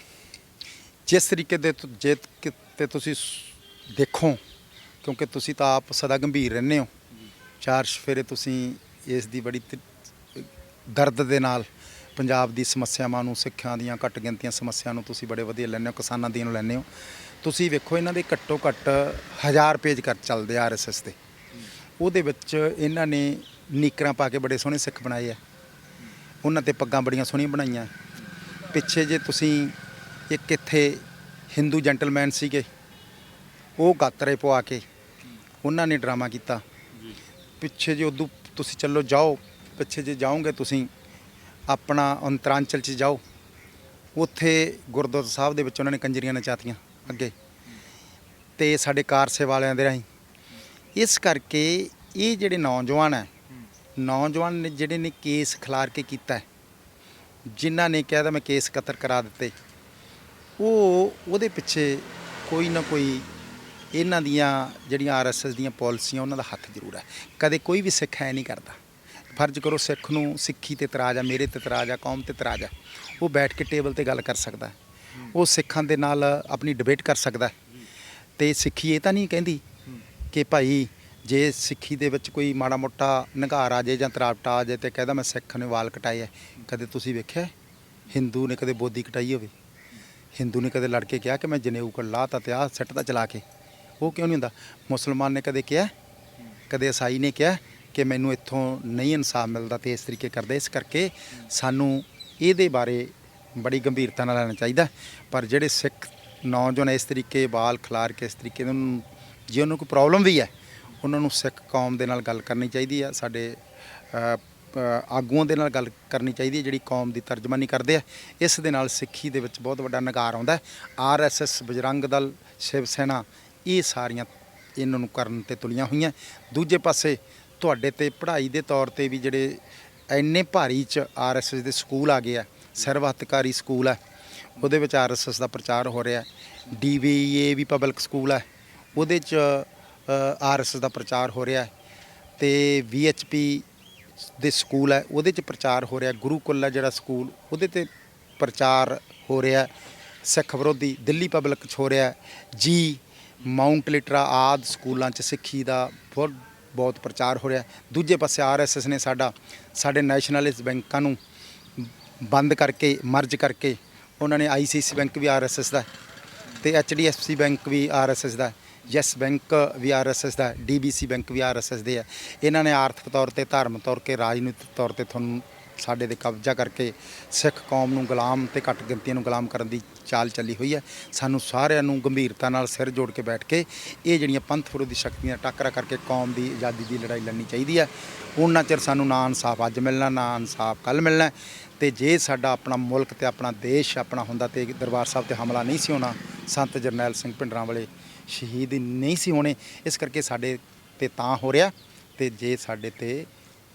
ਜਿਸ ਤਰੀਕੇ ਦੇ ਜੇ ਕਿਤੇ ਤੁਸੀਂ ਦੇਖੋ, ਕਿਉਂਕਿ ਤੁਸੀਂ ਤਾਂ ਆਪ ਸਦਾ ਗੰਭੀਰ ਰਹਿੰਦੇ ਹੋ, 4 ਚੁਫੇਰੇ ਤੁਸੀਂ ਇਸ ਦੀ ਬੜੀ ਦਰਦ ਦੇ ਨਾਲ ਪੰਜਾਬ ਦੀ ਸਮੱਸਿਆਵਾਂ ਨੂੰ, ਸਿੱਖਾਂ ਦੀਆਂ ਘੱਟ ਗਿਣਤੀਆਂ ਸਮੱਸਿਆ ਨੂੰ ਤੁਸੀਂ ਬੜੇ ਵਧੀਆ ਲੈਂਦੇ ਹੋ, ਕਿਸਾਨਾਂ ਦੀਆਂ ਨੂੰ ਲੈਂਦੇ ਹੋ। ਤੁਸੀਂ ਵੇਖੋ ਇਹਨਾਂ ਦੇ ਘੱਟੋ ਘੱਟ 1000 ਪੇਜ ਕਰ ਚੱਲਦੇ RSS ਦੇ, ਉਹਦੇ ਵਿੱਚ ਇਹਨਾਂ ਨੇ ਨੀਕਰਾਂ ਪਾ ਕੇ ਬੜੇ ਸੋਹਣੇ ਸਿੱਖ ਬਣਾਏ ਆ, ਉਹਨਾਂ 'ਤੇ ਪੱਗਾਂ ਬੜੀਆਂ ਸੋਹਣੀਆਂ ਬਣਾਈਆਂ। ਪਿੱਛੇ ਜੇ ਤੁਸੀਂ ਇੱਕ ਇੱਥੇ ਹਿੰਦੂ ਜੈਂਟਲਮੈਨ ਸੀਗੇ, ਉਹ ਗਾਤਰੇ ਪਵਾ ਕੇ ਉਹਨਾਂ ਨੇ ਡਰਾਮਾ ਕੀਤਾ। ਪਿੱਛੇ ਜੇ ਉਦੋਂ ਤੁਸੀਂ ਚੱਲੋ ਜਾਓ, ਪਿੱਛੇ ਜੇ ਜਾਓਗੇ ਤੁਸੀਂ ਆਪਣਾ ਅੰਤਰਾਂਚਲ 'ਚ ਜਾਓ, ਉੱਥੇ ਗੁਰਦੁਆਰਾ ਸਾਹਿਬ ਦੇ ਵਿੱਚ ਉਹਨਾਂ ਨੇ ਕੰਜਰੀਆਂ ਨਚਾਤੀਆਂ ਅੱਗੇ, ਤੇ ਸਾਡੇ ਕਾਰ ਸੇਵਾ ਵਾਲਿਆਂ ਦੇ ਰਾਹੀਂ। ਇਸ ਕਰਕੇ ਇਹ ਜਿਹੜੇ ਨੌਜਵਾਨ ਹੈ, ਨੌਜਵਾਨ ਨੇ ਜਿਹੜੇ ਨੇ ਕੇਸ ਖਿਲਾਰ ਕੇ ਕੀਤਾ, ਜਿਨ੍ਹਾਂ ਨੇ ਕਿਹਾ ਤਾਂ ਮੈਂ ਕੇਸ ਕਤਲ ਕਰਾ ਦਿੱਤੇ, ਉਹਦੇ ਪਿੱਛੇ ਕੋਈ ਨਾ ਕੋਈ ਇਹਨਾਂ ਦੀਆਂ ਜਿਹੜੀਆਂ RSS ਦੀਆਂ ਪਾਲਿਸੀਆਂ ਉਹਨਾਂ ਦਾ ਹੱਥ ਜ਼ਰੂਰ ਹੈ। ਕਦੇ ਕੋਈ ਵੀ ਸਿੱਖ ਐ ਨਹੀਂ ਕਰਦਾ, ਫਰਜ਼ ਕਰੋ ਸਿੱਖ ਨੂੰ ਸਿੱਖੀ 'ਤੇ ਇਤਰਾਜ਼ ਆ, ਮੇਰੇ 'ਤੇ ਇਤਰਾਜ਼ ਆ, ਕੌਮ 'ਤੇ ਇਤਰਾਜ਼ ਆ, ਉਹ ਬੈਠ ਕੇ ਟੇਬਲ 'ਤੇ ਗੱਲ ਕਰ ਸਕਦਾ, ਉਹ ਸਿੱਖਾਂ ਦੇ ਨਾਲ ਆਪਣੀ ਡਿਬੇਟ ਕਰ ਸਕਦਾ। ਤੇ ਸਿੱਖੀ ਇਹ ਤਾਂ ਨਹੀਂ ਕਹਿੰਦੀ ਕਿ ਭਾਈ ਜੇ ਸਿੱਖੀ ਦੇ ਵਿੱਚ ਕੋਈ ਮਾੜਾ ਮੋਟਾ ਨਿਘਾਰ ਆ ਜਾਏ ਜਾਂ ਤਰਾਵਟਾ ਆ ਜਾਏ ਤੇ ਕਹਿੰਦਾ ਮੈਂ ਸਿੱਖ ਨੇ ਵਾਲ ਕਟਾਏ ਹੈ। ਕਦੇ ਤੁਸੀਂ ਵੇਖਿਆ ਹਿੰਦੂ ਨੇ ਕਦੇ ਬੋਦੀ ਕਟਾਈ ਹੋਵੇ? ਹਿੰਦੂ ਨੇ ਕਦੇ ਲੜ ਕੇ ਕਿਹਾ ਕਿ ਮੈਂ ਜਨੇਊ ਕਰ ਲਾਤਾ ਤੇ ਆਹ ਸਿੱਟਦਾ ਚਲਾ ਕੇ? ਉਹ ਕਿਉਂ ਨਹੀਂ ਹੁੰਦਾ? ਮੁਸਲਮਾਨ ਨੇ ਕਦੇ ਕਿਹਾ, ਕਦੇ ਈਸਾਈ ਨੇ ਕਿਹਾ ਕਿ ਮੈਨੂੰ ਇੱਥੋਂ ਨਹੀਂ ਇਨਸਾਫ ਮਿਲਦਾ ਤੇ ਇਸ ਤਰੀਕੇ ਕਰਦੇ? ਇਸ ਕਰਕੇ ਸਾਨੂੰ ਇਹਦੇ ਬਾਰੇ ਬੜੀ ਗੰਭੀਰਤਾ ਨਾਲ ਲੈਣਾ ਚਾਹੀਦਾ। ਪਰ ਜਿਹੜੇ ਸਿੱਖ ਨੌਜਵਾਨ ਇਸ ਤਰੀਕੇ ਵਾਲ ਖਿਲਾਰ ਕੇ ਇਸ ਤਰੀਕੇ ਦੇ, ਜੇ ਉਹਨੂੰ ਕੋਈ ਪ੍ਰੋਬਲਮ ਵੀ ਹੈ, ਉਹਨਾਂ ਨੂੰ ਸਿੱਖ ਕੌਮ ਦੇ ਨਾਲ ਗੱਲ ਕਰਨੀ ਚਾਹੀਦੀ ਆ, ਸਾਡੇ ਆਗੂਆਂ ਦੇ ਨਾਲ ਗੱਲ ਕਰਨੀ ਚਾਹੀਦੀ ਹੈ ਜਿਹੜੀ ਕੌਮ ਦੀ ਤਰਜਮਾਨੀ ਕਰਦੇ ਆ। ਇਸ ਦੇ ਨਾਲ ਸਿੱਖੀ ਦੇ ਵਿੱਚ ਬਹੁਤ ਵੱਡਾ ਨਿਗਾਰ ਆਉਂਦਾ। RSS, ਬਜਰੰਗ ਦਲ, ਸ਼ਿਵ ਸੈਨਾ, ਇਹ ਸਾਰੀਆਂ ਇਹਨਾਂ ਨੂੰ ਕਰਨ ਤੇ ਤੁਲੀਆਂ ਹੋਈਆਂ। ਦੂਜੇ ਪਾਸੇ ਤੁਹਾਡੇ ਤੇ ਪੜ੍ਹਾਈ ਦੇ ਤੌਰ ਤੇ ਵੀ ਜਿਹੜੇ ਇੰਨੇ ਭਾਰੀ 'ਚ RSS ਦੇ ਸਕੂਲ ਆ ਗਏ ਆ, ਸਰਵਹਿਤਕਾਰੀ ਸਕੂਲ ਹੈ, ਉਹਦੇ ਵਿੱਚ RSS ਦਾ ਪ੍ਰਚਾਰ ਹੋ ਰਿਹਾ। DVA ਵੀ ਪਬਲਿਕ ਸਕੂਲ ਹੈ, ਉਹਦੇ 'ਚ RSS ਦਾ ਪ੍ਰਚਾਰ ਹੋ ਰਿਹਾ। ਤੇ VHP ਦੇ ਸਕੂਲ ਹੈ, ਉਹਦੇ 'ਚ ਪ੍ਰਚਾਰ ਹੋ ਰਿਹਾ। ਗੁਰੂਕੁਲ ਹੈ ਜਿਹੜਾ ਸਕੂਲ, ਉਹਦੇ 'ਤੇ ਪ੍ਰਚਾਰ ਹੋ ਰਿਹਾ ਸਿੱਖ ਵਿਰੋਧੀ। ਦਿੱਲੀ ਪਬਲਿਕ 'ਚ ਹੋ ਰਿਹਾ। ਜੀ ਮਾਊਂਟ ਲਿਟਰਾ ਆਦਿ ਸਕੂਲਾਂ 'ਚ ਸਿੱਖੀ ਦਾ ਬਹੁਤ ਪ੍ਰਚਾਰ ਹੋ ਰਿਹਾ। ਦੂਜੇ ਪਾਸੇ RSS ਨੇ ਸਾਡੇ ਨੈਸ਼ਨਲਿਸਟ ਬੈਂਕਾਂ ਨੂੰ ਬੰਦ ਕਰਕੇ, ਮਰਜ ਕਰਕੇ, ਉਹਨਾਂ ਨੇ ICICI ਬੈਂਕ ਵੀ RSS ਦਾ ਤੇ HDFC ਬੈਂਕ ਵੀ RSS ਦਾ, ਯੈਸ ਬੈਂਕ ਵੀ RSS ਦਾ, DBC ਬੈਂਕ ਵੀ RSS ਦੇ ਆ। ਇਹਨਾਂ ਨੇ ਆਰਥਿਕ ਤੌਰ ਤੇ, ਧਾਰਮਿਕ ਤੌਰ ਤੇ, ਰਾਜਨੀਤਿਕ ਤੌਰ ਤੇ ਤੁਹਾਨੂੰ ਸਾਡੇ ਤੇ ਕਬਜ਼ਾ ਕਰਕੇ ਸਿੱਖ ਕੌਮ ਨੂੰ ਗੁਲਾਮ ਤੇ ਘੱਟ ਗਿਣਤੀਆਂ ਨੂੰ ਗੁਲਾਮ ਕਰਨ ਦੀ ਚਾਲ ਚੱਲੀ ਹੋਈ ਹੈ। ਸਾਨੂੰ ਸਾਰਿਆਂ ਨੂੰ ਗੰਭੀਰਤਾ ਨਾਲ ਸਿਰ ਜੋੜ ਕੇ ਬੈਠ ਕੇ ਇਹ ਜਿਹੜੀਆਂ ਪੰਥ ਵਿਰੋਧੀ ਸ਼ਕਤੀਆਂ ਟੱਕਰਾ ਕਰਕੇ ਕੌਮ ਦੀ ਆਜ਼ਾਦੀ ਦੀ ਲੜਾਈ ਲੜਨੀ ਚਾਹੀਦੀ ਹੈ। ਉਹਨਾਂ ਚਿਰ ਸਾਨੂੰ ਨਾ ਇਨਸਾਫ ਅੱਜ ਮਿਲਣਾ, ਨਾ ਇਨਸਾਫ ਕੱਲ੍ਹ ਮਿਲਣਾ। ਤੇ ਜੇ ਸਾਡਾ ਆਪਣਾ ਮੁਲਕ ਤੇ ਆਪਣਾ ਦੇਸ਼ ਆਪਣਾ ਹੁੰਦਾ ਤੇ ਦਰਬਾਰ ਸਾਹਿਬ ਤੇ ਹਮਲਾ ਨਹੀਂ ਸੀ ਹੋਣਾ, ਸੰਤ ਜਰਨੈਲ ਸਿੰਘ ਭਿੰਡਰਾਂ ਵਾਲੇ ਸ਼ਹੀਦ ਨਹੀਂ ਸੀ ਹੋਣੇ। ਇਸ ਕਰਕੇ ਸਾਡੇ ਤੇ ਤਾਂ ਹੋ ਰਿਹਾ ਤੇ ਜੇ ਸਾਡੇ ਤੇ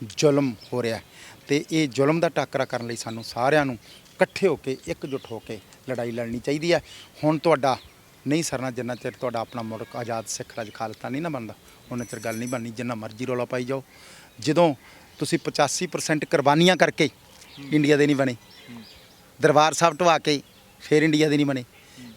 ਜ਼ੁਲਮ ਹੋ ਰਿਹਾ ਤੇ ਇਹ ਜ਼ੁਲਮ ਦਾ ਟਾਕਰਾ ਕਰਨ ਲਈ ਸਾਨੂੰ ਸਾਰਿਆਂ ਨੂੰ ਇਕੱਠੇ ਹੋ ਕੇ ਇਕਜੁੱਟ ਹੋ ਕੇ ਲੜਾਈ ਲੜਨੀ ਚਾਹੀਦੀ ਹੈ। ਹੁਣ ਤੁਹਾਡਾ ਨਹੀਂ ਸਰਨਾ ਜਿੰਨਾ ਚਿਰ ਤੁਹਾਡਾ ਆਪਣਾ ਮੁਲਕ ਆਜ਼ਾਦ ਸਿੱਖ ਰਾਜ ਖਾਲਸਾ ਨਹੀਂ ਨਾ ਬਣਦਾ, ਉਹਨਾਂ ਚਿਰ ਗੱਲ ਨਹੀਂ ਬਣਨੀ। ਜਿੰਨਾ ਮਰਜ਼ੀ ਰੌਲਾ ਪਾਈ ਜਾਓ, ਜਦੋਂ ਤੁਸੀਂ 85% ਕੁਰਬਾਨੀਆਂ ਕਰਕੇ ਇੰਡੀਆ ਦੇ ਨਹੀਂ ਬਣੇ, ਦਰਬਾਰ ਸਾਹਿਬ ਢਵਾ ਕੇ ਫਿਰ ਇੰਡੀਆ ਦੇ ਨਹੀਂ ਬਣੇ,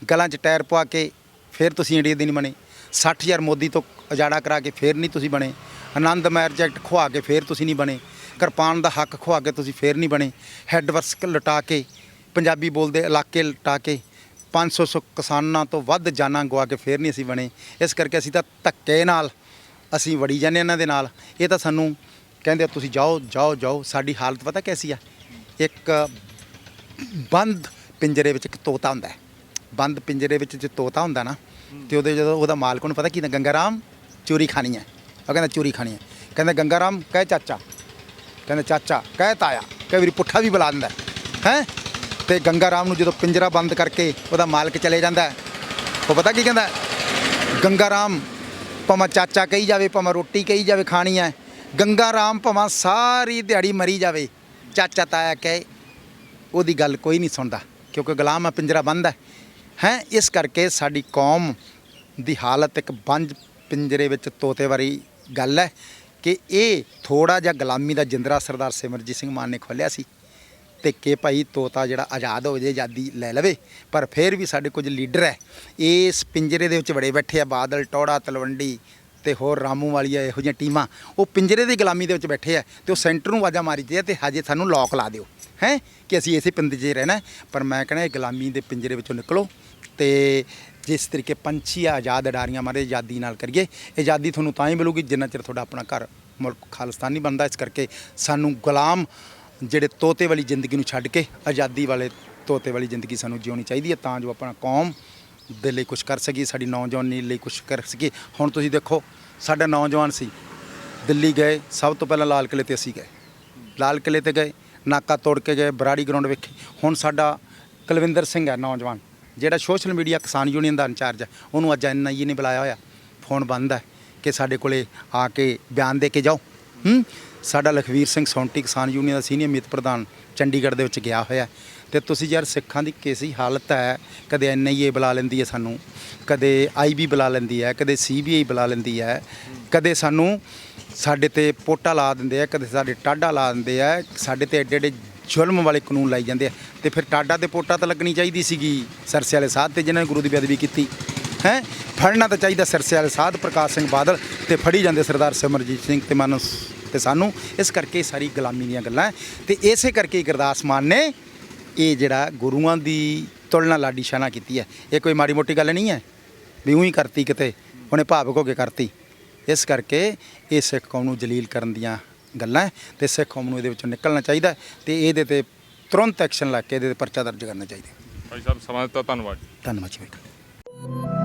ਗਲਾਂ 'ਚ ਟਾਇਰ ਪਵਾ ਕੇ ਫਿਰ ਤੁਸੀਂ ਇੰਡੀਆ ਦੇ ਨਹੀਂ ਬਣੇ, 60,000 ਮੋਦੀ ਤੋਂ ਉਜਾੜਾ ਕਰਾ ਕੇ ਫਿਰ ਨਹੀਂ ਤੁਸੀਂ ਬਣੇ, ਆਨੰਦ ਮੈਰਿਜ ਐਕਟ ਖੁਆ ਕੇ ਫਿਰ ਤੁਸੀਂ ਨਹੀਂ ਬਣੇ, ਕਿਰਪਾਨ ਦਾ ਹੱਕ ਖੁਆ ਕੇ ਤੁਸੀਂ ਫਿਰ ਨਹੀਂ ਬਣੇ, ਹੈੱਡ ਵਰਕ ਲੁਟਾ ਕੇ ਪੰਜਾਬੀ ਬੋਲਦੇ ਇਲਾਕੇ ਲੁਟਾ ਕੇ 500 ਕਿਸਾਨਾਂ ਤੋਂ ਵੱਧ ਜਾਨਾਂ ਗਵਾ ਕੇ ਫਿਰ ਨਹੀਂ ਅਸੀਂ ਬਣੇ। ਇਸ ਕਰਕੇ ਅਸੀਂ ਤਾਂ ਧੱਕੇ ਨਾਲ ਅਸੀਂ ਵੜੀ ਜਾਂਦੇ ਇਹਨਾਂ ਦੇ ਨਾਲ। ਇਹ ਤਾਂ ਸਾਨੂੰ ਕਹਿੰਦੇ ਤੁਸੀਂ ਜਾਓ ਜਾਓ ਜਾਓ। ਸਾਡੀ ਹਾਲਤ ਪਤਾ ਕੈਸੀ ਆ? ਇੱਕ ਬੰਦ ਪਿੰਜਰੇ ਵਿੱਚ ਇੱਕ ਤੋਤਾ ਹੁੰਦਾ ਹੈ। ਬੰਦ ਪਿੰਜਰੇ ਵਿੱਚ ਜੇ ਤੋਤਾ ਹੁੰਦਾ ਨਾ ਤੇ ਉਹਦੇ ਜਦੋਂ ਉਹਦਾ ਮਾਲਕ ਨੂੰ ਪਤਾ ਕੀ ਹੁੰਦਾ, ਗੰਗਾ ਰਾਮ ਚੋਰੀ ਖਾਣੀ ਹੈ। ਉਹ ਕਹਿੰਦਾ ਚੋਰੀ ਖਾਣੀ ਹੈ, ਕਹਿੰਦਾ ਗੰਗਾ ਰਾਮ ਕਹੇ ਚਾਚਾ, ਕਹਿੰਦਾ ਚਾਚਾ ਕਹੇ ਤਾਇਆ, ਕਈ ਵਾਰੀ ਪੁੱਠਾ ਵੀ ਬੁਲਾ ਦਿੰਦਾ ਹੈ। ਤੇ ਗੰਗਾ ਰਾਮ ਨੂੰ ਜਦੋਂ ਪਿੰਜਰਾ ਬੰਦ ਕਰਕੇ ਉਹਦਾ ਮਾਲਕ ਚਲੇ ਜਾਂਦਾ, ਉਹ ਪਤਾ ਕੀ ਕਹਿੰਦਾ, ਗੰਗਾ ਰਾਮ ਭਾਵੇਂ ਚਾਚਾ ਕਹੀ ਜਾਵੇ, ਭਾਵੇਂ ਰੋਟੀ ਕਹੀ ਜਾਵੇ ਖਾਣੀ ਹੈ, ਗੰਗਾ ਰਾਮ ਭਾਵੇਂ ਸਾਰੀ ਦਿਹਾੜੀ ਮਰੀ ਜਾਵੇ, ਚਾਚਾ ਤਾਇਆ ਕਹੇ ਉਹਦੀ ਗੱਲ ਕੋਈ ਨਹੀਂ ਸੁਣਦਾ, ਕਿਉਂਕਿ ਗੁਲਾਮ ਆ, ਪਿੰਜਰਾ ਬੰਦ ਹੈ। ਇਸ ਕਰਕੇ ਸਾਡੀ ਕੌਮ ਦੀ ਹਾਲਤ ਇੱਕ ਬੰਦ ਪਿੰਜਰੇ ਵਿੱਚ ਤੋਤੇ ਵਾਲੀ ਗੱਲ ਹੈ ਕਿ ਇਹ ਥੋੜ੍ਹਾ ਜਿਹਾ ਗੁਲਾਮੀ ਦਾ ਜਿੰਦਰਾ ਸਰਦਾਰ ਸਿਮਰਜੀਤ ਸਿੰਘ ਮਾਨ ਨੇ ਖੋਲ੍ਹਿਆ ਸੀ ਤੇ ਕਿ ਭਾਈ ਤੋਤਾ ਜਿਹੜਾ ਆਜ਼ਾਦ ਹੋ ਜੇ, ਆਜ਼ਾਦੀ ਲੈ ਲਵੇ। ਪਰ ਫਿਰ ਵੀ ਸਾਡੇ ਕੁਝ ਲੀਡਰ ਹੈ ਇਸ ਪਿੰਜਰੇ ਦੇ ਵਿੱਚ ਬੜੇ ਬੈਠੇ ਆ, ਬਾਦਲ, ਟੌੜਾ, ਤਲਵੰਡੀ ਤੇ ਹੋਰ ਰਾਮੂ ਵਾਲੀਆਂ ਇਹੋ ਜਿਹੀਆਂ ਟੀਮਾਂ, ਉਹ ਪਿੰਜਰੇ ਦੀ ਗੁਲਾਮੀ ਦੇ ਵਿੱਚ ਬੈਠੇ ਆ ਤੇ ਉਹ ਸੈਂਟਰ ਨੂੰ ਆਵਾਜ਼ਾਂ ਮਾਰੀ ਜੇ ਤੇ ਹਜੇ ਸਾਨੂੰ ਲੋਕ ਲਾ ਦਿਓ ਹੈ ਕਿ ਅਸੀਂ ਇਸੇ ਪਿੰਜਰੇ 'ਚ ਰਹਿਣਾ। ਪਰ ਮੈਂ ਕਹਿੰਦਾ ਇਹ ਗੁਲਾਮੀ ਦੇ ਪਿੰਜਰੇ ਵਿੱਚੋਂ ਨਿਕਲੋ ਤੇ ਜਿਸ ਤਰੀਕੇ ਪੰਛੀ ਆ ਆਜ਼ਾਦ ਅਡਾਰੀਆਂ ਮਾਰੇ, ਆਜ਼ਾਦੀ ਨਾਲ ਕਰੀਏ। ਆਜ਼ਾਦੀ ਤੁਹਾਨੂੰ ਤਾਂ ਹੀ ਮਿਲੂਗੀ ਜਿੰਨਾ ਚਿਰ ਤੁਹਾਡਾ ਆਪਣਾ ਘਰ ਮੁਲਕ ਖਾਲਿਸਤਾਨ ਨਹੀਂ ਬਣਦਾ। ਇਸ ਕਰਕੇ ਸਾਨੂੰ ਗੁਲਾਮ ਜਿਹੜੇ ਤੋਤੇ ਵਾਲੀ ਜ਼ਿੰਦਗੀ ਨੂੰ ਛੱਡ ਕੇ ਆਜ਼ਾਦੀ ਵਾਲੇ ਤੋਤੇ ਵਾਲੀ ਜ਼ਿੰਦਗੀ ਸਾਨੂੰ ਜਿਉਣੀ ਚਾਹੀਦੀ ਹੈ, ਤਾਂ ਜੋ ਆਪਣਾ ਕੌਮ ਦੇ ਲਈ ਕੁਛ ਕਰ ਸਕੀਏ, ਸਾਡੀ ਨੌਜਵਾਨੀ ਲਈ ਕੁਛ ਕਰ ਸਕੀਏ। ਹੁਣ ਤੁਸੀਂ ਦੇਖੋ ਸਾਡਾ ਨੌਜਵਾਨ ਸੀ, ਦਿੱਲੀ ਗਏ, ਸਭ ਤੋਂ ਪਹਿਲਾਂ ਲਾਲ ਕਿਲ੍ਹੇ ਤੇ ਅਸੀਂ ਗਏ, ਲਾਲ ਕਿਲ੍ਹੇ ਤੇ ਗਏ, ਨਾਕਾ ਤੋੜ ਕੇ ਗਏ, ਬਰਾੜੀ ਗਰਾਊਂਡ ਵੇਖੇ। ਹੁਣ ਸਾਡਾ ਕੁਲਵਿੰਦਰ ਸਿੰਘ ਹੈ ਨੌਜਵਾਨ, ਜਿਹੜਾ ਸੋਸ਼ਲ ਮੀਡੀਆ ਕਿਸਾਨ ਯੂਨੀਅਨ ਦਾ ਇੰਚਾਰਜ ਹੈ, ਉਹਨੂੰ ਅੱਜ NIA ਨੇ ਬੁਲਾਇਆ ਹੋਇਆ, ਫੋਨ ਬੰਦ ਹੈ ਕਿ ਸਾਡੇ ਕੋਲੇ ਆ ਕੇ ਬਿਆਨ ਦੇ ਕੇ ਜਾਓ। ਸਾਡਾ ਲਖਵੀਰ ਸਿੰਘ ਸੌਂਟੀ ਕਿਸਾਨ ਯੂਨੀਅਨ ਦਾ ਸੀਨੀਅਰ ਮੀਤ ਪ੍ਰਧਾਨ ਚੰਡੀਗੜ੍ਹ ਦੇ ਵਿੱਚ ਗਿਆ ਹੋਇਆ। ਤੇ ਤੁਸੀਂ ਯਾਰ ਸਿੱਖਾਂ ਦੀ ਕੈਸੀ ਹਾਲਤ ਹੈ, ਕਦੇ NIA ਬੁਲਾ ਲੈਂਦੀ ਹੈ ਸਾਨੂੰ, ਕਦੇ IB ਬੁਲਾ ਲੈਂਦੀ ਹੈ, ਕਦੇ CBI ਬੁਲਾ ਲੈਂਦੀ ਹੈ, ਕਦੇ ਸਾਨੂੰ ਸਾਡੇ ਤੇ ਪੋਟਾ ਲਾ ਦਿੰਦੇ ਆ, ਕਦੇ ਸਾਡੇ ਟਾਡਾ ਲਾ ਦਿੰਦੇ ਆ, ਸਾਡੇ ਤੇ ਐਡੇ ਐਡੇ ਜ਼ੁਲਮ ਵਾਲੇ ਕਾਨੂੰਨ ਲਾਈ ਜਾਂਦੇ ਆ। ਤੇ ਫਿਰ ਟਾਡਾ ਤੇ ਪੋਟਾ ਤਾਂ ਲੱਗਣੀ ਚਾਹੀਦੀ ਸੀਗੀ ਸਰਸੇ ਵਾਲੇ ਸਾਧ ਤੇ, ਜਿਨ੍ਹਾਂ ਨੇ ਗੁਰੂ ਦੀ ਬੇਅਦਬੀ ਕੀਤੀ ਹੈ। ਫੜਨਾ ਤਾਂ ਚਾਹੀਦਾ ਸਰਸੇ ਵਾਲੇ ਸਾਧ ਪ੍ਰਕਾਸ਼ ਸਿੰਘ ਬਾਦਲ ਤੇ ਫੜੀ ਜਾਂਦੇ ਸਰਦਾਰ ਸਿਮਰਜੀਤ ਸਿੰਘ ਤੇ ਮਾਨਸ ਤੇ ਸਾਨੂੰ। ਇਸ ਕਰਕੇ ਸਾਰੀ ਗੁਲਾਮੀ ਦੀਆਂ ਗੱਲਾਂ ਤੇ ਇਸੇ ਕਰਕੇ ਗੁਰਦਾਸ ਮਾਨ ਨੇ ਇਹ ਜਿਹੜਾ ਗੁਰੂਆਂ ਦੀ ਤੁਲਨਾ ਲਾਡੀ ਸ਼ਾਹ ਨਾਲ ਕੀਤੀ ਹੈ। ਇਹ ਕੋਈ ਮਾੜੀ ਮੋਟੀ ਗੱਲ ਨਹੀਂ ਹੈ ਵੀ ਉਹੀ ਕਰਤੀ, ਕਿਤੇ ਉਹਨੇ ਭਾਵੁਕ ਹੋ ਕੇ ਕਰਤੀ। ਇਸ ਕਰਕੇ ਇਹ ਸਿੱਖ ਕੌਮ ਨੂੰ ਜਲੀਲ ਕਰਨ ਦੀਆਂ ਗੱਲਾਂ ਤੇ ਸਿੱਖ ਕੌਮ ਨੂੰ ਇਹਦੇ ਵਿੱਚੋਂ ਨਿਕਲਣਾ ਚਾਹੀਦਾ ਤੇ ਇਹਦੇ ਤੇ ਤੁਰੰਤ ਐਕਸ਼ਨ ਲੈ ਕੇ ਇਹਦੇ ਤੇ ਪਰਚਾ ਦਰਜ ਕਰਨਾ ਚਾਹੀਦਾ। ਭਾਈ ਸਾਹਿਬ ਸਮਾਂ ਦਿੱਤਾ, ਧੰਨਵਾਦ। ਧੰਨਵਾਦ ਜੀ।